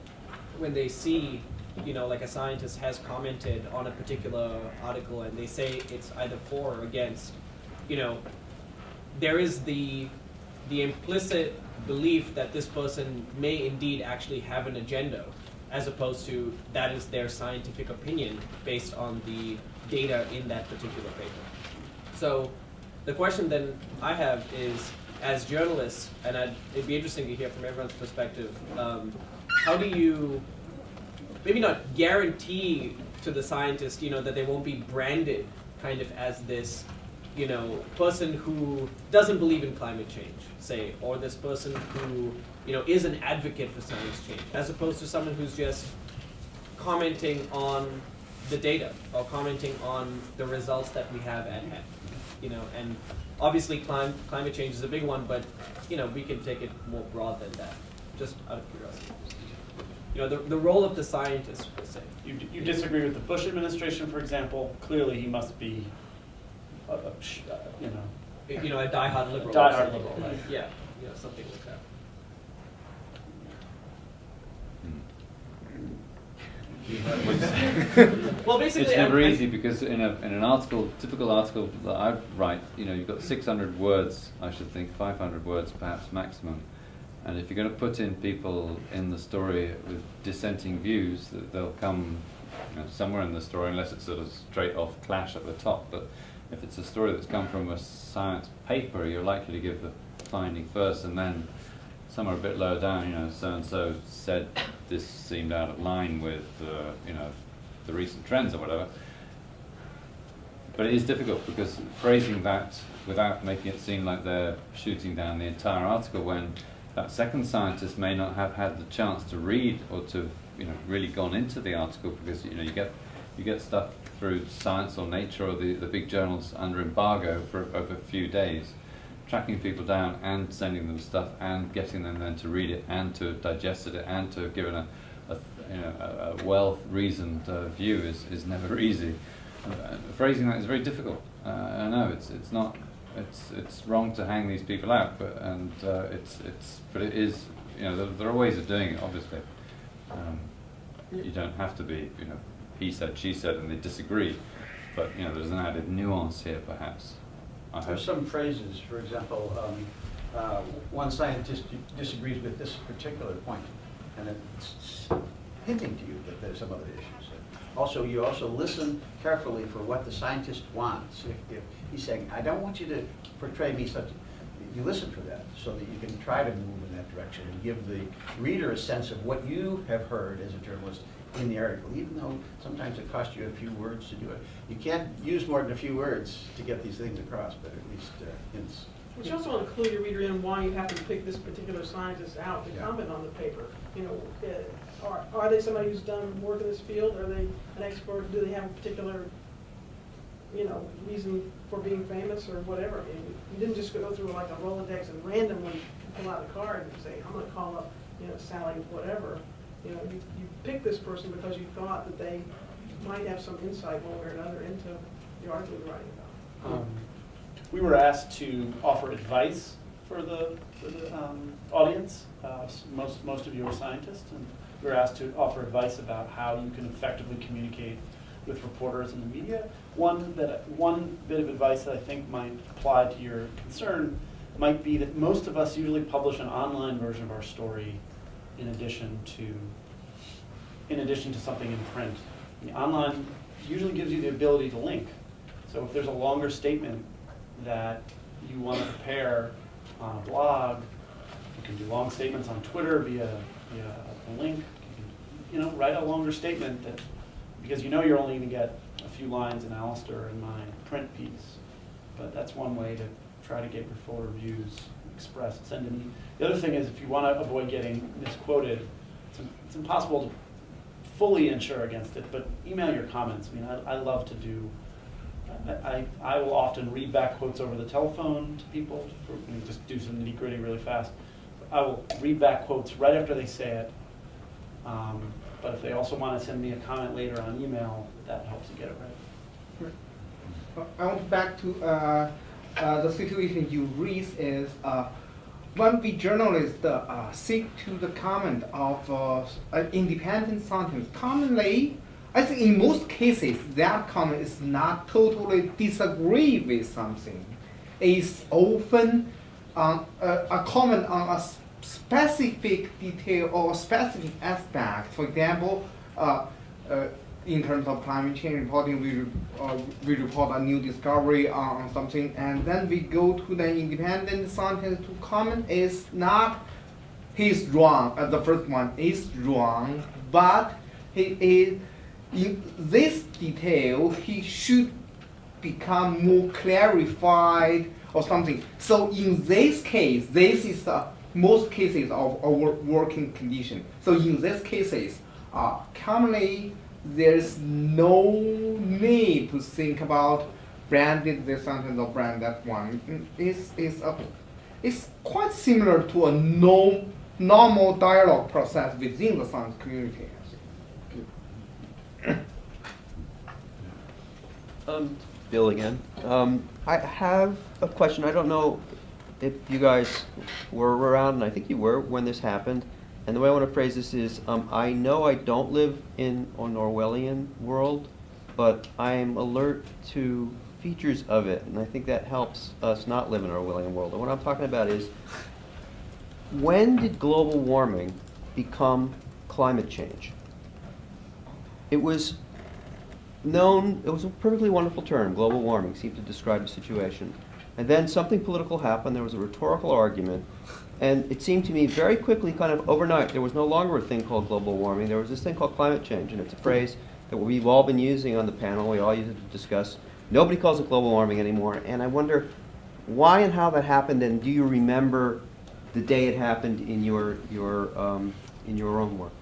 when they see, like a scientist has commented on a particular article and they say it's either for or against, there is the implicit belief that this person may indeed actually have an agenda, as opposed to that is their scientific opinion based on the data in that particular paper. So the question then I have is, as journalists, and it'd be interesting to hear from everyone's perspective, how do you maybe not guarantee to the scientist, that they won't be branded kind of as this, person who doesn't believe in climate change, say, or this person who, is an advocate for science change, as opposed to someone who's just commenting on the data or commenting on the results that we have at hand, and obviously climate change is a big one, but, we can take it more broad than that, just out of curiosity. The role of the scientist, per se. You disagree with the Bush administration, for example. Clearly, he must be, a diehard liberal. Diehard liberal, right? Yeah, something like that. Well, basically, it's never easy because in an article, typical article that I write, you've got 600 words, I should think, 500 words perhaps maximum. And if you're going to put in people in the story with dissenting views, they'll come somewhere in the story, unless it's sort of straight off clash at the top. But if it's a story that's come from a science paper, you're likely to give the finding first, and then somewhere a bit lower down, so-and-so said this seemed out of line with, the recent trends or whatever. But it is difficult because phrasing that without making it seem like they're shooting down the entire article, when that second scientist may not have had the chance to read or to, really gone into the article, because you get stuff through Science or Nature or the big journals under embargo for over a few days, tracking people down and sending them stuff and getting them then to read it and to have digested it and to have given a well-reasoned view is never easy. Phrasing that is very difficult. I know it's not. It's wrong to hang these people out, but it is. There are ways of doing it. Obviously, you don't have to be. He said, she said, and they disagree. But there's an added nuance here, perhaps. There's some phrases, for example, one scientist disagrees with this particular point, and it's hinting to you that there's some other issues. Also, you also listen carefully for what the scientist wants. If he's saying, I don't want you to portray me such, you listen for that so that you can try to move in that direction and give the reader a sense of what you have heard as a journalist in the article, even though sometimes it costs you a few words to do it. You can't use more than a few words to get these things across, but at least hints. But you also want to clue your reader in why you have to pick this particular scientist out to comment on the paper. Are they somebody who's done work in this field? Are they an expert? Do they have a particular, reason for being famous or whatever? I mean, you didn't just go through like a Rolodex and randomly pull out a card and say, I'm going to call up, Sally, whatever. You pick this person because you thought that they might have some insight one way or another into the article you're writing about. We were asked to offer advice for the audience. Most of you are scientists, and we were asked to offer advice about how you can effectively communicate with reporters and the media. One bit of advice that I think might apply to your concern might be that most of us usually publish an online version of our story in addition to something in print. The online usually gives you the ability to link. So if there's a longer statement that you want to prepare on a blog, you can do long statements on Twitter via a link. You can, write a longer statement that, because you're only going to get a few lines in Alistair in my print piece. But that's one way to try to get your fuller views expressed. Send an The other thing is, if you want to avoid getting misquoted, it's impossible to fully insure against it, but email your comments. I mean, I love to do. I will often read back quotes over the telephone to people. Just do some nitty-gritty really fast. I will read back quotes right after they say it. But if they also want to send me a comment later on email, that helps you get it right. I want back to the situation you raised is when we journalists seek to the comment of independent scientists, commonly, I think in most cases, that comment is not totally disagree with something. It's often a comment on a specific detail or specific aspect. For example, in terms of climate change reporting, we report a new discovery on something, and then we go to the independent scientist to comment. Is not he's wrong. The first one is wrong, but he is in this detail. He should become more clarified or something. So in this case, this is most cases of our working condition. So in these cases, commonly there's no need to think about branded this sentence or brand that one. It's quite similar to a normal dialogue process within the science community. Bill again. I have a question. I don't know if you guys were around, and I think you were when this happened. And the way I want to phrase this is, I know I don't live in an Orwellian world, but I'm alert to features of it, and I think that helps us not live in an Orwellian world. And what I'm talking about is, when did global warming become climate change? It was known, it was a perfectly wonderful term, global warming, seemed to describe the situation. And then something political happened, there was a rhetorical argument, and it seemed to me very quickly, kind of overnight, there was no longer a thing called global warming, there was this thing called climate change, and it's a phrase that we've all been using on the panel, we all use it to discuss. Nobody calls it global warming anymore, and I wonder why and how that happened, and do you remember the day it happened in your own work?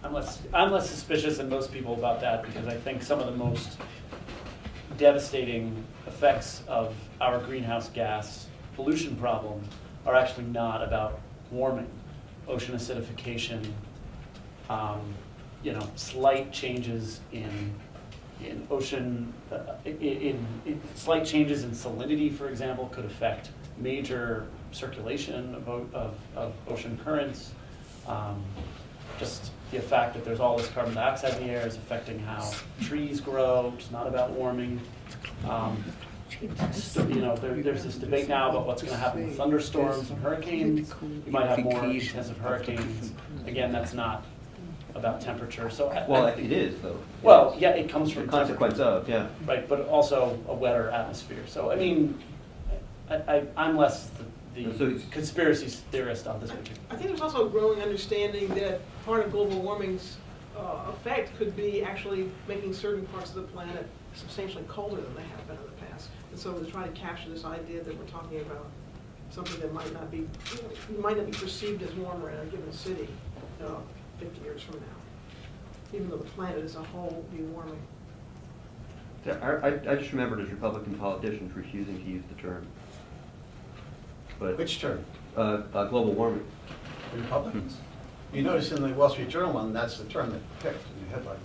I'm less suspicious than most people about that, because I think some of the most devastating effects of our greenhouse gas pollution problem are actually not about warming. Ocean acidification, slight changes in ocean, slight changes in salinity, for example, could affect major circulation of ocean currents. Just the fact that there's all this carbon dioxide in the air is affecting how trees grow. It's not about warming. There's this debate now about what's going to happen with thunderstorms and hurricanes. You might have more intensive hurricanes. Again, that's not about temperature. So It is, though. Well, yeah, it comes from the consequence of, yeah. Right, but also a wetter atmosphere. So I mean, I'm less the conspiracy theorist on this particular. I think there's also a growing understanding that part of global warming's effect could be actually making certain parts of the planet substantially colder than they have been in the past. And so we're trying to capture this idea that we're talking about something that might not be perceived as warmer in a given city 50 years from now, even though the planet as a whole will be warming. I just remembered as Republican politicians refusing to use the term. But Which term? Global warming. Republicans. You notice in the Wall Street Journal one, that's the term that picked in the headline.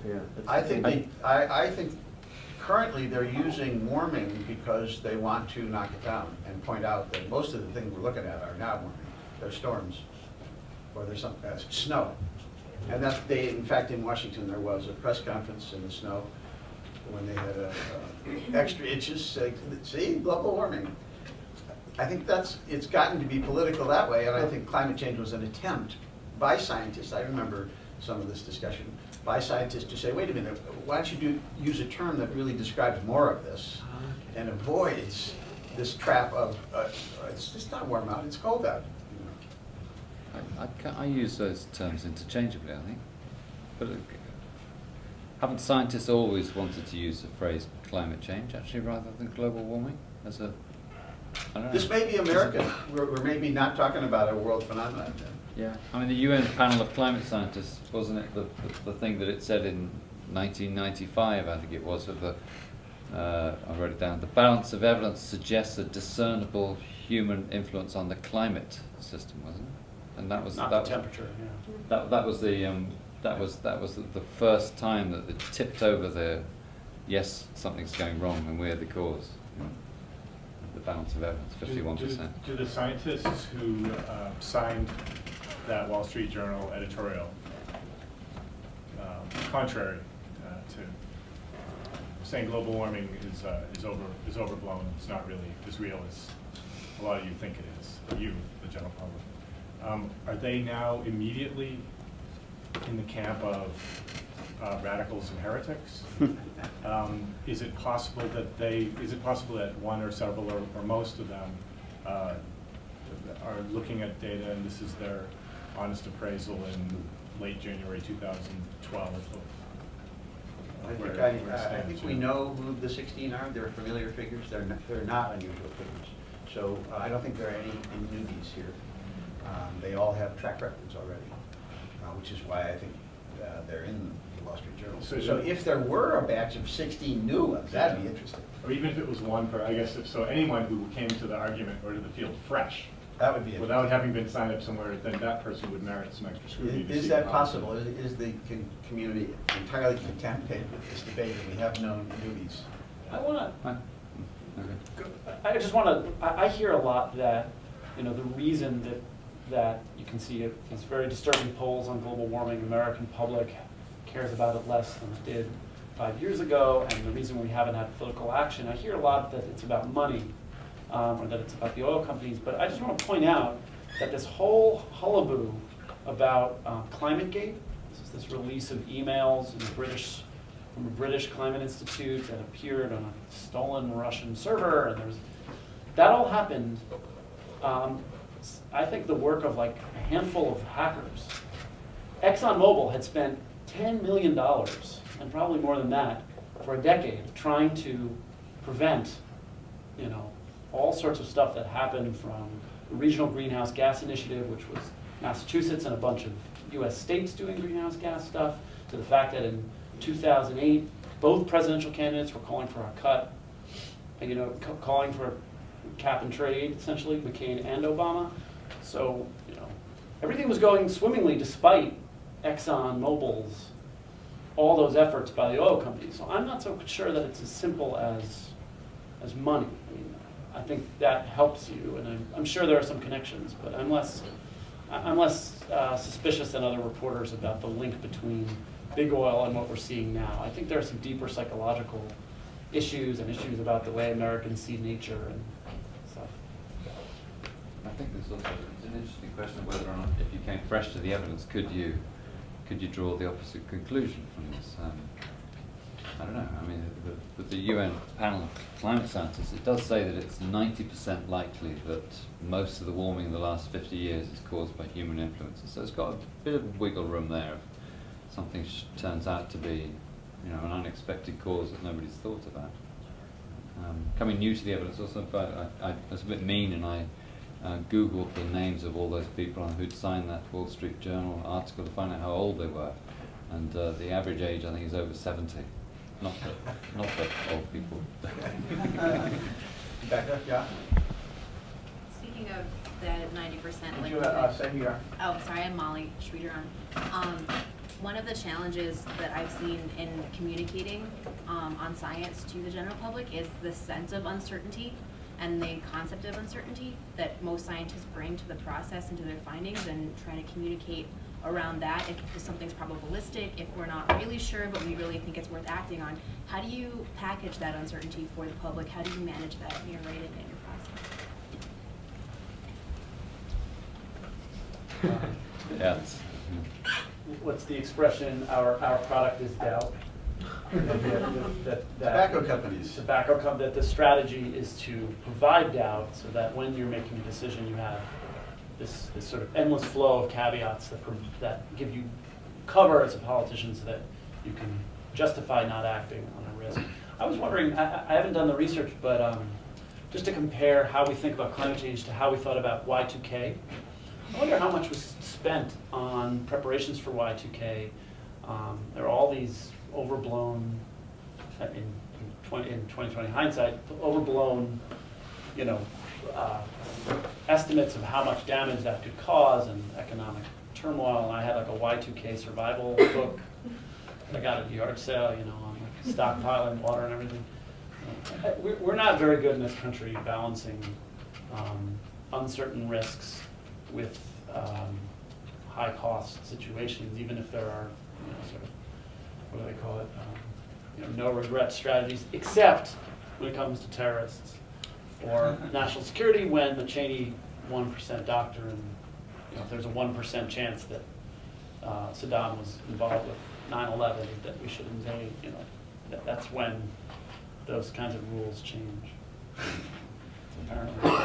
Yeah. I think currently they're using warming because they want to knock it down and point out that most of the things we're looking at are not warming. They're storms, or there's some snow. And in fact, in Washington, there was a press conference in the snow when they had extra inches saying, see, global warming. I think it's gotten to be political that way, and I think climate change was an attempt by scientists, I remember some of this discussion, by scientists to say, wait a minute, why don't you use a term that really describes more of this and avoids this trap of, it's just not warm out, it's cold out. I use those terms interchangeably, I think. But haven't scientists always wanted to use the phrase climate change, actually, rather than global warming as a... I don't know. This may be American. We're maybe not talking about a world phenomenon then. Yeah, I mean the UN panel of climate scientists, wasn't it the thing that it said in 1995, I think it was, of I wrote it down. The balance of evidence suggests a discernible human influence on the climate system, wasn't it? And that was Not that the temperature, yeah. that was the first time that it tipped over the yes, something's going wrong and we're the cause. You know, the balance of evidence, 51%. Do the scientists who signed that Wall Street Journal editorial, contrary to saying global warming is overblown, it's not really as real as a lot of you think it is, you, the general public, are they now immediately in the camp of radicals and heretics? Is it possible that one or several or most of them are looking at data and this is their honest appraisal in late January 2012 I think we know who the 16 are. They're familiar figures. They're not unusual figures. So I don't think there are any newbies here. They all have track records already, which is why I think they're in the Wall Street Journal. So if there were a batch of 16 new ones, that'd be interesting. Or even if it was one per, I guess, if so anyone who came to the argument or to the field fresh, that would be without having been signed up somewhere, then that person would merit some extra scrutiny. Is that possible? Is the community entirely contaminated with this debate and we have no newbies? I hear a lot that, you know, the reason that you can see these very disturbing polls on global warming, American public cares about it less than it did 5 years ago, and the reason we haven't had political action, I hear a lot that it's about money, or that it's about the oil companies, but I just want to point out that this whole hullabaloo about ClimateGate, this release of emails from a British climate institute that appeared on a stolen Russian server, and that all happened, I think the work of like a handful of hackers. ExxonMobil had spent $10 million, and probably more than that, for a decade trying to prevent, you know, all sorts of stuff that happened from the Regional Greenhouse Gas Initiative, which was Massachusetts and a bunch of US states doing greenhouse gas stuff, to the fact that in 2008, both presidential candidates were calling for a cut, and, you know, calling for cap and trade, essentially, McCain and Obama. So, you know, everything was going swimmingly despite ExxonMobil's, all those efforts by the oil companies. So I'm not so sure that it's as simple as money. I mean, I think that helps you, and I'm sure there are some connections, but I'm less suspicious than other reporters about the link between big oil and what we're seeing now. I think there are some deeper psychological issues and issues about the way Americans see nature and stuff. I think there's also an interesting question of whether or not, if you came fresh to the evidence, could you draw the opposite conclusion from this? I don't know. I mean, with the UN panel of climate scientists, it does say that it's 90% likely that most of the warming in the last 50 years is caused by human influences. So it's got a bit of wiggle room there if something turns out to be, you know, an unexpected cause that nobody's thought about. Coming new to the evidence also, but I was a bit mean and I Googled the names of all those people who'd signed that Wall Street Journal article to find out how old they were. And the average age, I think, is over 70. Not for old people. Becca, yeah? Speaking of the 90%, Would you say who you are? Oh, sorry, I'm Molly Schwederon. One of the challenges that I've seen in communicating on science to the general public is the sense of uncertainty and the concept of uncertainty that most scientists bring to the process and to their findings, and trying to communicate around that if something's probabilistic, if we're not really sure but we really think it's worth acting on. How do you package that uncertainty for the public? How do you manage that when you're writing it in your process? Yes. What's the expression, our product is doubt? Tobacco companies. That the strategy is to provide doubt so that when you're making a decision you have this sort of endless flow of caveats that give you cover as a politician so that you can justify not acting on a risk. I was wondering, I haven't done the research, but just to compare how we think about climate change to how we thought about Y2K, I wonder how much was spent on preparations for Y2K. There are all these overblown, in 2020 hindsight, overblown, you know, estimates of how much damage that could cause and economic turmoil. And I had like a Y2K survival book that I got at the yard sale, you know, on like stockpiling water and everything. We're not very good in this country balancing uncertain risks with high cost situations, even if there are, you know, sort of, what do they call it, you know, no regret strategies, except when it comes to terrorists or national security, when the Cheney 1% doctrine, you know, if there's a 1% chance that Saddam was involved with 9/11, that we should invade, you know, that's when those kinds of rules change. Apparently. You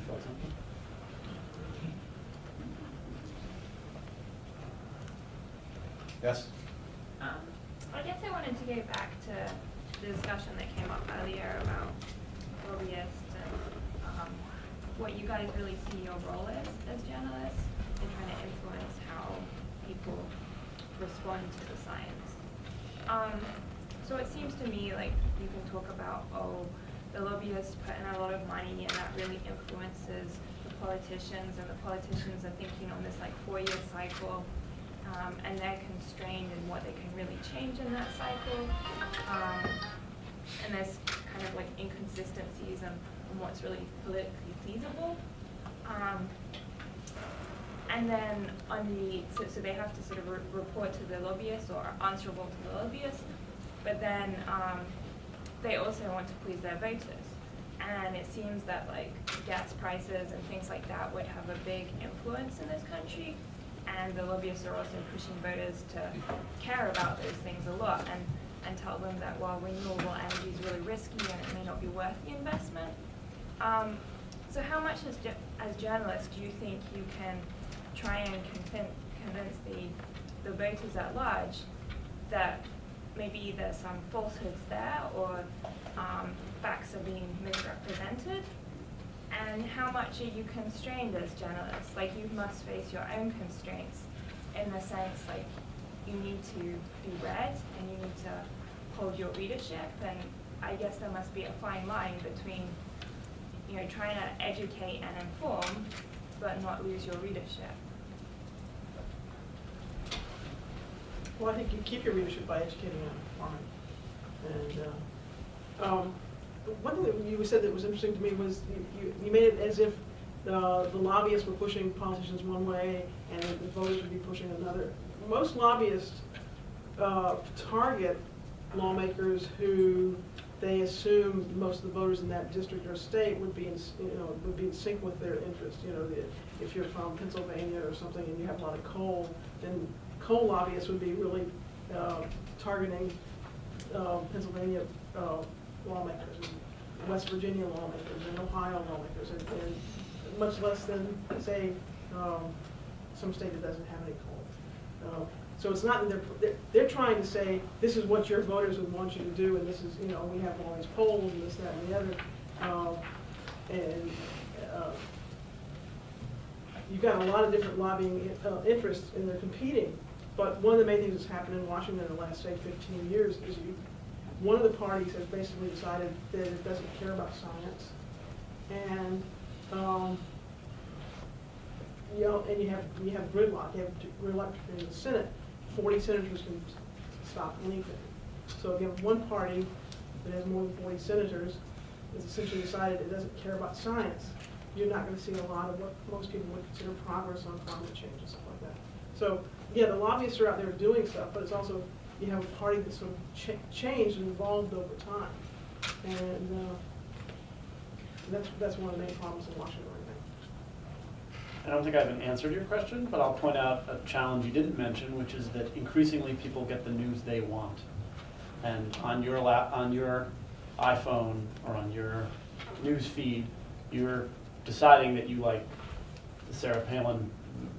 felt something? Yes? I guess I wanted to go back to the discussion that came up earlier about lobbyists and what you guys really see your role as journalists in trying to influence how people respond to the science. So it seems to me like people talk about, oh, the lobbyists put in a lot of money and that really influences the politicians, and the politicians are thinking on this like 4-year cycle. And they're constrained in what they can really change in that cycle. And there's kind of like inconsistencies on what's really politically feasible. And then on the, so they have to sort of report to the lobbyists or are answerable to the lobbyists, but then they also want to please their voters. And it seems that like gas prices and things like that would have a big influence in this country. And the lobbyists are also pushing voters to care about those things a lot and tell them that, well, renewable energy is really risky and it may not be worth the investment. So how much as journalists do you think you can try and convince the voters at large that maybe there's some falsehoods there or facts are being misrepresented? And how much are you constrained as journalists? Like, you must face your own constraints in the sense, like, you need to be read and you need to hold your readership. And I guess there must be a fine line between, you know, trying to educate and inform, but not lose your readership. Well, I think you keep your readership by educating and informing. And one thing that you said that was interesting to me was you made it as if the lobbyists were pushing politicians one way and the voters would be pushing another. Most lobbyists target lawmakers who they assume most of the voters in that district or state would be in sync with their interests. You know, if you're from Pennsylvania or something and you have a lot of coal, then coal lobbyists would be really targeting Pennsylvania lawmakers, and West Virginia lawmakers, and Ohio lawmakers, and much less than, say, some state that doesn't have any coal. So it's not that they're trying to say, this is what your voters would want you to do, and this is, you know, we have all these polls and this, that, and the other. You've got a lot of different lobbying interests, and they're competing. But one of the main things that's happened in Washington in the last, say, 15 years is one of the parties has basically decided that it doesn't care about science, and you know, and you have gridlock. You have gridlock in the Senate. 40 senators can stop anything. So if you have one party that has more than 40 senators, that's essentially decided it doesn't care about science, you're not going to see a lot of what most people would consider progress on climate change and stuff like that. So yeah, the lobbyists are out there doing stuff, but it's also, you have a party that's sort of changed and evolved over time. And that's one of the main problems in Washington right now. I don't think I have an answer to your question, but I'll point out a challenge you didn't mention, which is that increasingly people get the news they want. And on your iPhone or on your news feed, you're deciding that you like the Sarah Palin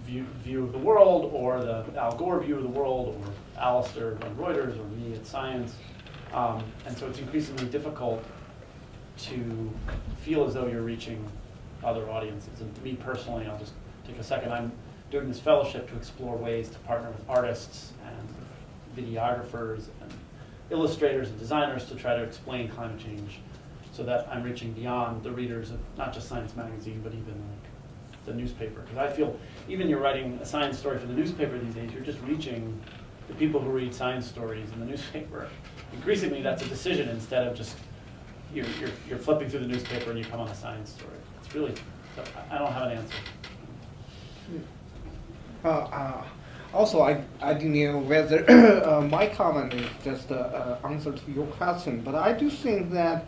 view of the world, or the Al Gore view of the world, or Alistair von Reuters, or me at Science. And so it's increasingly difficult to feel as though you're reaching other audiences. And me personally, I'll just take a second. I'm doing this fellowship to explore ways to partner with artists and videographers and illustrators and designers to try to explain climate change so that I'm reaching beyond the readers of not just Science Magazine, but even like the newspaper. Because I feel even you're writing a science story for the newspaper these days, you're just reaching the people who read science stories in the newspaper. Increasingly, that's a decision instead of just you're flipping through the newspaper and you come on a science story. It's really, I don't have an answer. Also, I didn't know whether my comment is just an answer to your question, but I do think that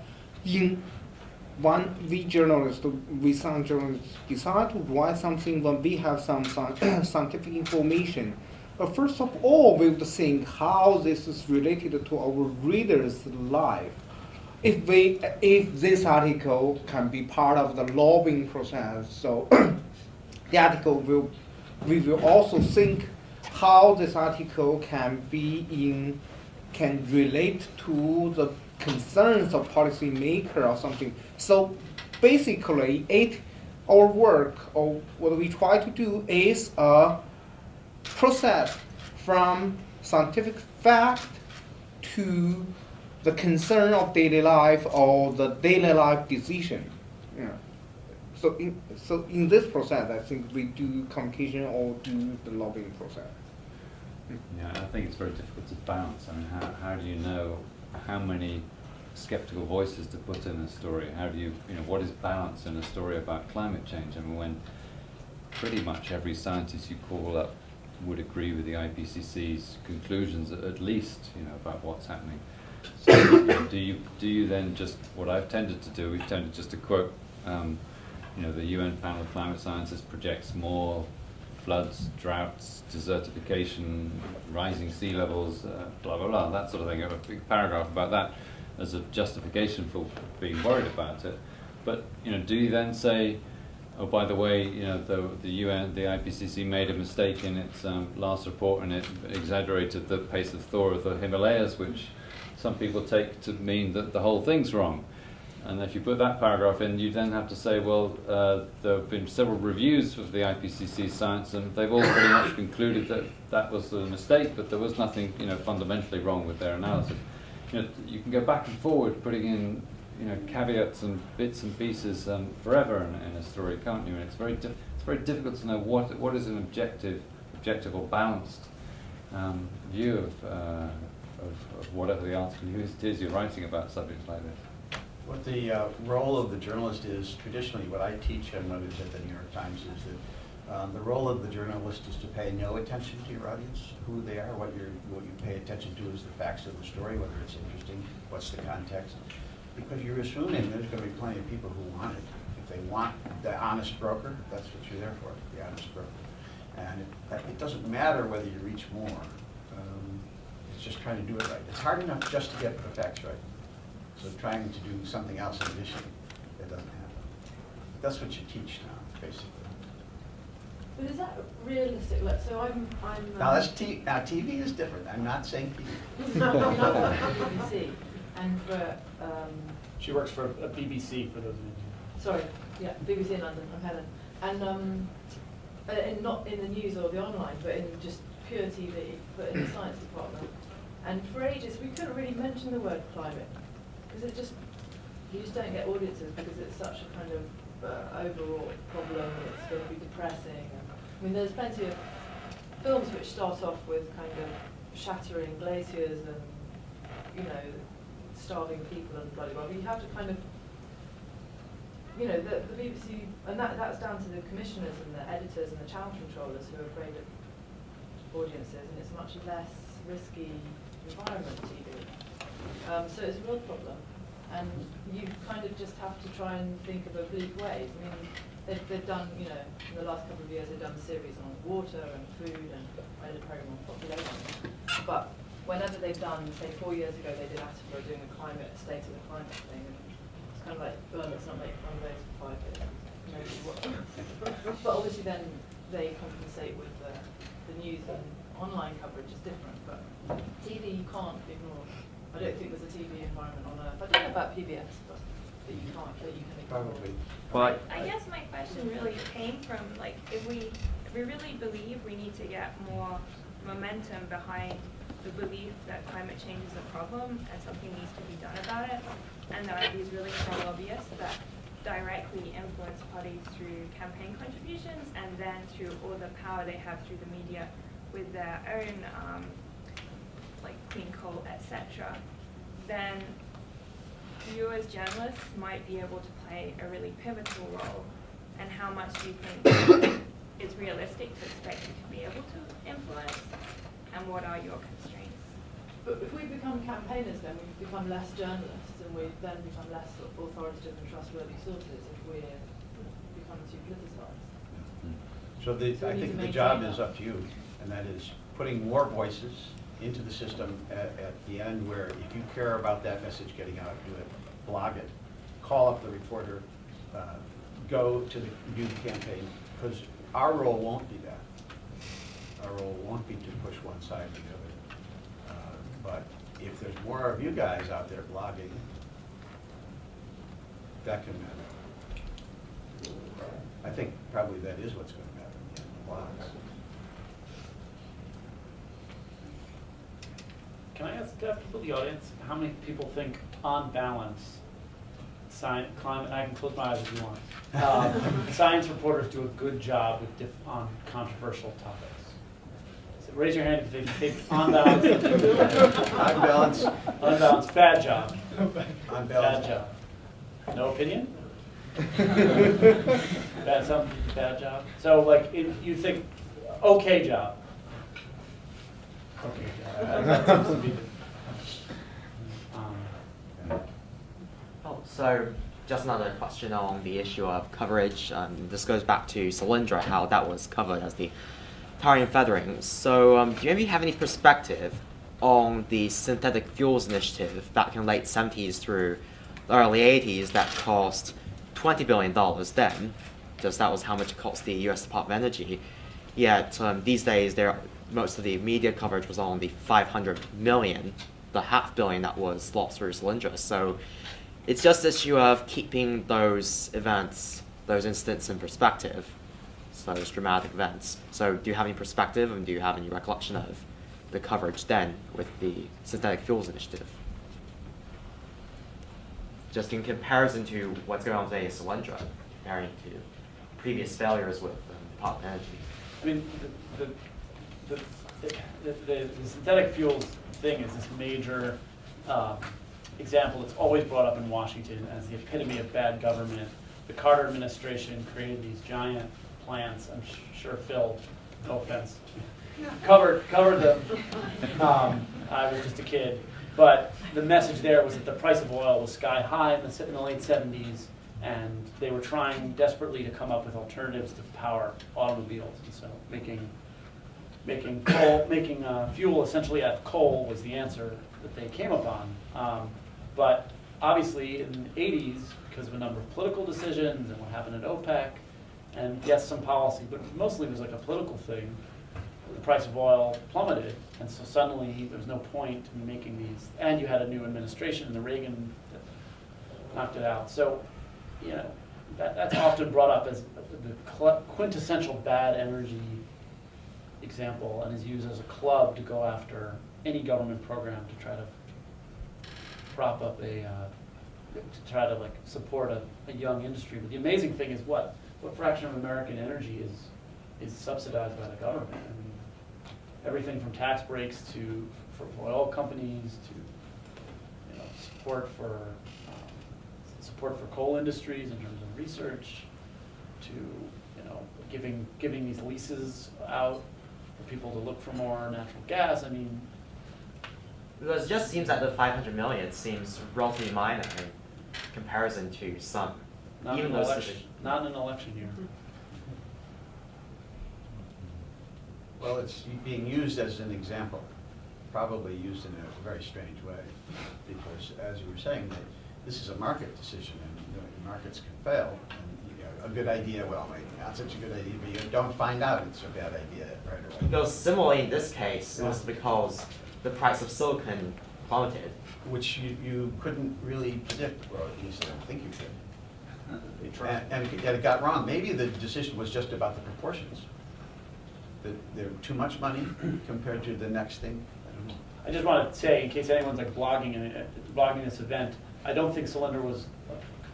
when we journalists, we some journalists decide to write something when we have some scientific information. But first of all, we would think how this is related to our readers' life. If this article can be part of the lobbying process, so the article we will also think how this article can relate to the concerns of policymaker or something. So basically, our work, or what we try to do, is a process from scientific fact to the concern of daily life or the daily life decision. Yeah. So in this process, I think we do communication or do the lobbying process. Yeah, I think it's very difficult to balance. I mean, how do you know how many skeptical voices to put in a story? How do you know, what is balance in a story about climate change? I mean, when pretty much every scientist you call up would agree with the IPCC's conclusions, at least, you know, about what's happening. So do you then just, what I've tended to do, we've tended just to quote, you know, the UN panel of climate scientists projects more floods, droughts, desertification, rising sea levels, blah, blah, blah, that sort of thing. I have a big paragraph about that as a justification for being worried about it. But, you know, do you then say, oh, by the way, you know, the UN, the IPCC made a mistake in its last report and it exaggerated the pace of thaw of the Himalayas, which some people take to mean that the whole thing's wrong. And if you put that paragraph in, you then have to say, well, there have been several reviews of the IPCC science, and they've all pretty much concluded that that was a mistake, but there was nothing, you know, fundamentally wrong with their analysis. You know, you can go back and forward, putting in, you know, caveats and bits and pieces forever in a story, can't you? And it's very difficult to know what is an objective or balanced view of whatever the article is you're writing about subjects like this. What the role of the journalist is, traditionally what I teach and what is at the New York Times is that the role of the journalist is to pay no attention to your audience, who they are. What you pay attention to is the facts of the story, whether it's interesting, what's the context. Because you're assuming there's going to be plenty of people who want it. If they want the honest broker, that's what you're there for, the honest broker. And it doesn't matter whether you reach more. It's just trying to do it right. It's hard enough just to get the facts right. So trying to do something else in addition, that doesn't happen. That's what you teach now, basically. But is that realistic? Like, so I'm Now now TV is different. I'm not saying TV. No, I work for BBC, and for She works for a BBC, for those of you. sorry, yeah, BBC in London. I'm Helen, and not in the news or the online, but in just pure TV, but in the science department. And for ages, we couldn't really mention the word climate. Because you just don't get audiences because it's such a kind of overall problem. It's going to be depressing. I mean, there's plenty of films which start off with kind of shattering glaciers and, you know, starving people and bloody well. But you have to kind of, you know, the BBC, and that's down to the commissioners and the editors and the channel controllers who are afraid of audiences, and it's a much less risky environment, TV. So it's a real problem, and you kind of just have to try and think of oblique ways. I mean, they've done, you know, in the last couple of years they've done a series on water and food, and I did a program on population. But whenever they've done, say 4 years ago they did Attenborough doing a climate, state of the climate thing, and it's kind of like, well, let's not make fun of those for 5 years. Maybe what. But obviously then they compensate with the news, and online coverage is different, but TV you can't ignore. I don't think there's a TV environment on Earth. I don't know about PBS, but that you can ignore. Probably. Well, I guess my question really came from, like, if we really believe we need to get more momentum behind the belief that climate change is a problem and something needs to be done about it. And there are these really strong lobbyists that directly influence parties through campaign contributions and then through all the power they have through the media with their own like clean coal, etc. Then you as journalists might be able to play a really pivotal role. And how much do you think it's realistic to expect you to be able to influence, and what are your constraints? But if we become campaigners, then we become less journalists, and we then become less authoritative and trustworthy sources if we become too politicized. So I think the job is up to you, and that is putting more voices into the system at the end where if you care about that message getting out, do it, blog it, call up the reporter, go to do the campaign, because our role won't be that. Our role won't be to push one side or the other. But if there's more of you guys out there blogging, that can matter. I think probably that is what's going to matter in the end, blogs. Can I ask people in the audience, how many people think, on balance, climate, I can close my eyes if you want, science reporters do a good job with on controversial topics? So raise your hand if you think, on balance. On balance. On balance, bad job. On balance. Bad job. No opinion? Bad job? So like, you think, okay job. Okay job. That seems to be the, So just another question on the issue of coverage. This goes back to Solyndra, how that was covered as the tarring and feathering. So do you maybe have any perspective on the synthetic fuels initiative back in the late 70s through the early 80s that cost $20 billion then, because that was how much it cost the US Department of Energy. Yet these days, most of the media coverage was on the 500 million, the $500 million that was lost through Solyndra. So it's just this issue of keeping those events, those incidents in perspective, so those dramatic events. So do you have any perspective and do you have any recollection of the coverage then with the synthetic fuels initiative? Just in comparison to what's going on today in Solyndra, comparing to previous failures with Department of Energy. I mean, the synthetic fuels thing is this major example that's always brought up in Washington as the epitome of bad government. The Carter administration created these giant plants. I'm sure Phil, no offense, covered them. I was just a kid. But the message there was that the price of oil was sky high in the late 70s, and they were trying desperately to come up with alternatives to power automobiles. And so making fuel essentially out of coal was the answer that they came upon. But obviously in the 80s, because of a number of political decisions and what happened at OPEC, and yes, some policy, but mostly it was like a political thing, the price of oil plummeted, and so suddenly there was no point in making these. And you had a new administration in the Reagan that knocked it out. So, you know, that's often brought up as the quintessential bad energy example, and is used as a club to go after any government program to try to prop up to try to like support a young industry. But the amazing thing is what fraction of American energy is subsidized by the government. I mean, everything from tax breaks for oil companies to support for coal industries in terms of research, to giving these leases out for people to look for more natural gas. I mean, because it just seems that the 500 million seems relatively minor in comparison to some. Not in an election year. Well, it's being used as an example, probably used in a very strange way, because as you were saying, this is a market decision, and markets can fail. And a good idea, well, maybe not such a good idea, but you don't find out it's a bad idea right away. Because similarly in this case, it was because the price of silicon plummeted. Which you couldn't really predict, or at least I don't think you could. They tried. And it got wrong. Maybe the decision was just about the proportions. That there too much money compared to the next thing. I don't know. I just want to say, in case anyone's like blogging this event, I don't think Solyndra was,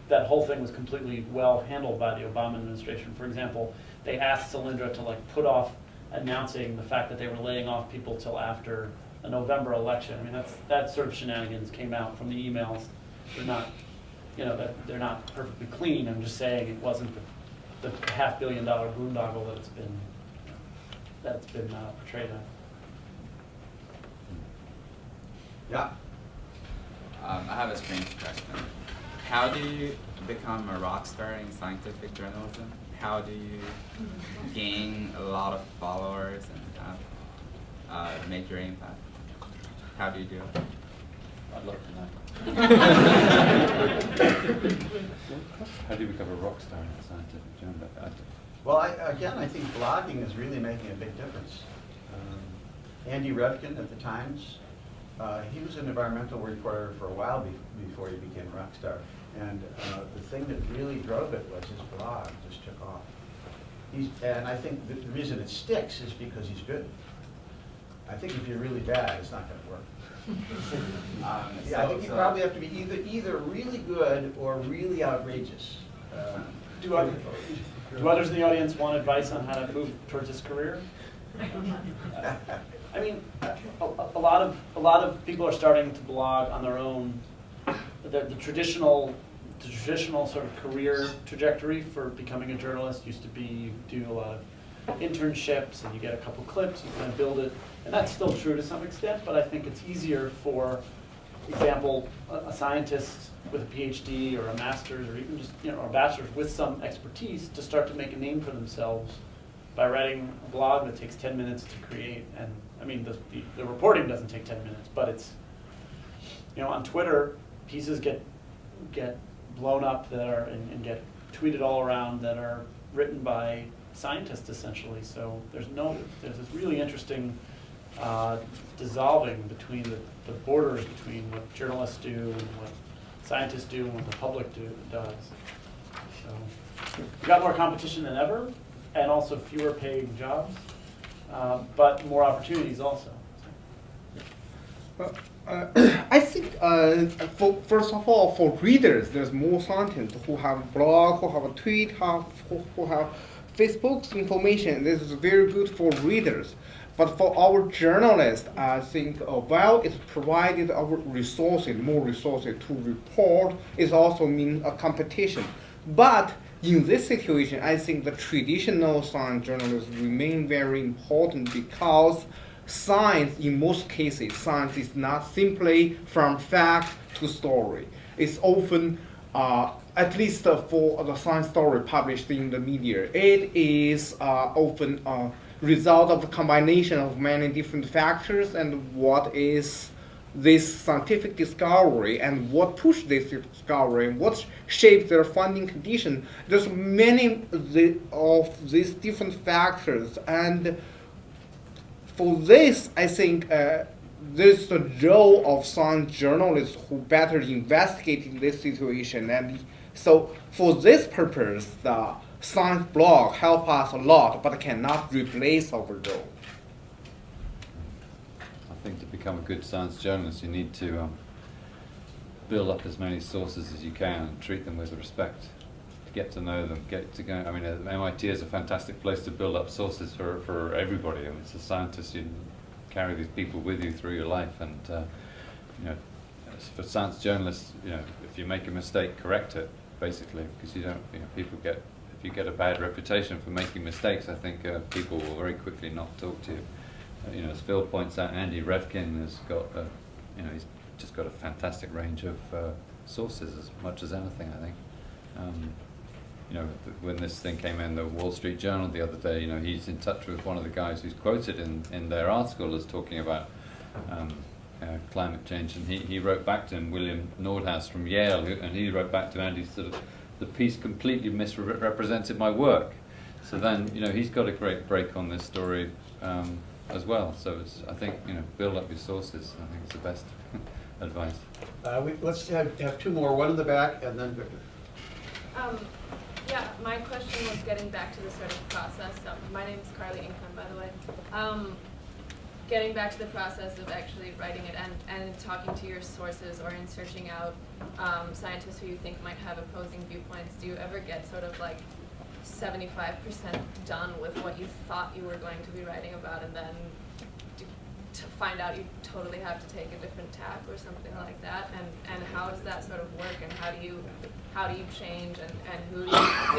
that whole thing was completely well handled by the Obama administration. For example, they asked Solyndra to like put off announcing the fact that they were laying off people till after a November election. I mean, that sort of shenanigans came out from the emails. They're not, they're not perfectly clean. I'm just saying it wasn't the $500 million boondoggle that it's been portrayed as. Yeah. I have a strange question. How do you become a rock star in scientific journalism? How do you gain a lot of followers and make your impact? How do you do it? I'd love to know. How do you become a rock star in a scientific journal? Well, I think blogging is really making a big difference. Andy Revkin at the Times, he was an environmental reporter for a while before he became a rock star. And the thing that really drove it was his blog just took off. And I think the reason it sticks is because he's good. I think if you're really bad, it's not going to work. Yeah, I think you probably have to be either really good or really outrageous. Do others in the audience want advice on how to move towards this career? I mean, a lot of people are starting to blog on their own. The traditional sort of career trajectory for becoming a journalist used to be you do a lot of internships and you get a couple clips, you kind of build it, and that's still true to some extent. But I think it's easier for example, a scientist with a PhD or a master's or even just a bachelor's with some expertise to start to make a name for themselves by writing a blog that takes 10 minutes to create. And I mean, the reporting doesn't take 10 minutes, but it's, on Twitter, pieces get blown up that are and get tweeted all around that are written by scientists essentially. So there's this really interesting dissolving between the borders between what journalists do and what scientists do and what the public does. So we've got more competition than ever, and also fewer paying jobs, but more opportunities also. I think, first of all, for readers, there's more scientists who have a blog, who have a tweet, who have Facebook's information. This is very good for readers. But for our journalists, I think while it provided our resources, more resources to report, it also means a competition. But in this situation, I think the traditional science journalists remain very important because science, in most cases, science is not simply from fact to story. It's often, at least for the science story published in the media, it is often a result of a combination of many different factors and what is this scientific discovery and what pushed this discovery and what shaped their funding condition. There's many of these different factors, and for this, I think there's the role of science journalists who better investigate in this situation. And so for this purpose, the science blog help us a lot, but cannot replace our role. I think to become a good science journalist, you need to build up as many sources as you can and treat them with respect. Get to know them, get to go. I mean, MIT is a fantastic place to build up sources for everybody. I mean, as a scientist, you carry these people with you through your life, and as for science journalists, if you make a mistake, correct it, basically, because you don't. People get, if you get a bad reputation for making mistakes, I think people will very quickly not talk to you. As Phil points out, Andy Revkin has got, he's just got a fantastic range of sources as much as anything, I think. When this thing came in the Wall Street Journal the other day, he's in touch with one of the guys who's quoted in their article as talking about climate change, and he wrote back to him, William Nordhaus from Yale, and he wrote back to Andy, sort of, the piece completely misrepresented my work. So then, he's got a great break on this story as well. So I think, build up your sources. I think it's the best advice. Let's have two more, one in the back and then Victor. Yeah, my question was getting back to the sort of process. My name is Carly Ingham, by the way. getting back to the process of actually writing it and talking to your sources or in searching out scientists who you think might have opposing viewpoints, do you ever get sort of like 75% done with what you thought you were going to be writing about, and then to find out you totally have to take a different tack or something like that? And how does that sort of work, and how do you change, and who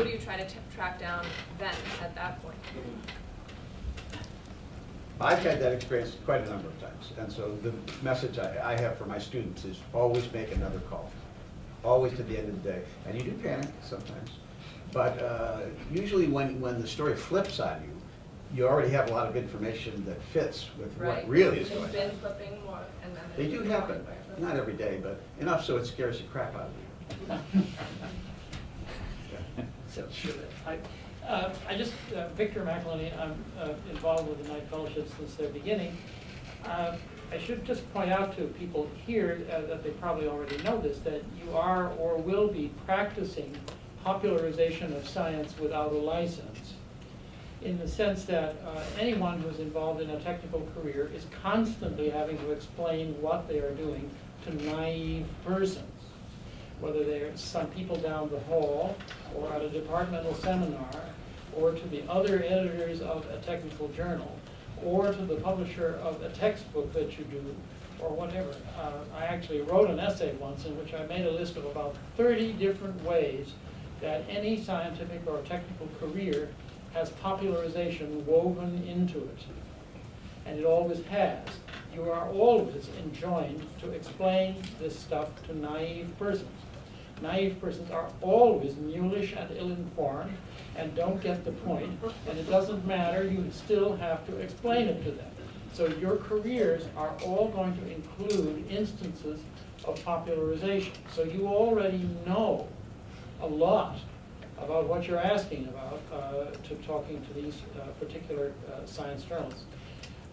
do you try to track down then at that point? I've had that experience quite a number of times, and so the message I have for my students is always make another call, always to the end of the day. And you do panic sometimes, but usually when the story flips on you, you already have a lot of information that fits with what really is going on. It's been flipping more, and then They do happen, not every day, but enough so it scares the crap out of you. So, sure. Victor McElhenney, I'm involved with the Knight Fellowship since their beginning. I should just point out to people here that they probably already know this, that you are or will be practicing popularization of science without a license, in the sense that anyone who's involved in a technical career is constantly having to explain what they are doing to naive persons, whether they're some people down the hall or at a departmental seminar, or to the other editors of a technical journal, or to the publisher of a textbook that you do, or whatever. I actually wrote an essay once in which I made a list of about 30 different ways that any scientific or technical career has popularization woven into it. And it always has. You are always enjoined to explain this stuff to naive persons. Naive persons are always mulish and ill-informed and don't get the point, and it doesn't matter, you still have to explain it to them. So your careers are all going to include instances of popularization. So you already know a lot about what you're asking about to talking to these particular science journals.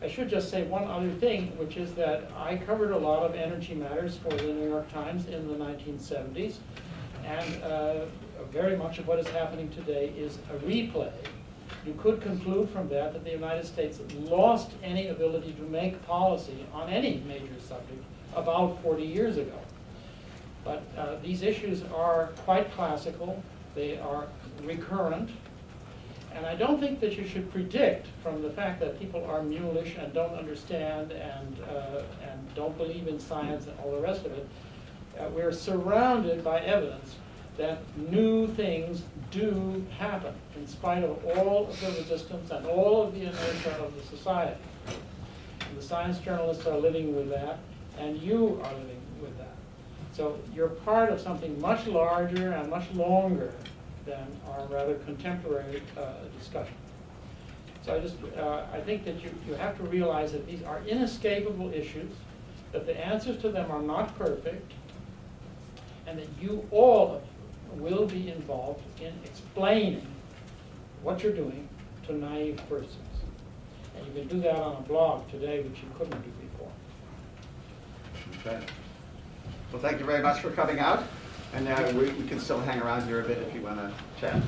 I should just say one other thing, which is that I covered a lot of energy matters for the New York Times in the 1970s, and very much of what is happening today is a replay. You could conclude from that that the United States lost any ability to make policy on any major subject about 40 years ago. But these issues are quite classical, they are recurrent, and I don't think that you should predict from the fact that people are mulish and don't understand and don't believe in science and all the rest of it. We're surrounded by evidence that new things do happen in spite of all of the resistance and all of the inertia of the society. And the science journalists are living with that, and you are living with that. So you're part of something much larger and much longer than our rather contemporary discussion. So I think that you have to realize that these are inescapable issues, that the answers to them are not perfect, and that you all will be involved in explaining what you're doing to naive persons. And you can do that on a blog today, which you couldn't do before. Okay. Well, thank you very much for coming out. And we can still hang around here a bit if you want to chat.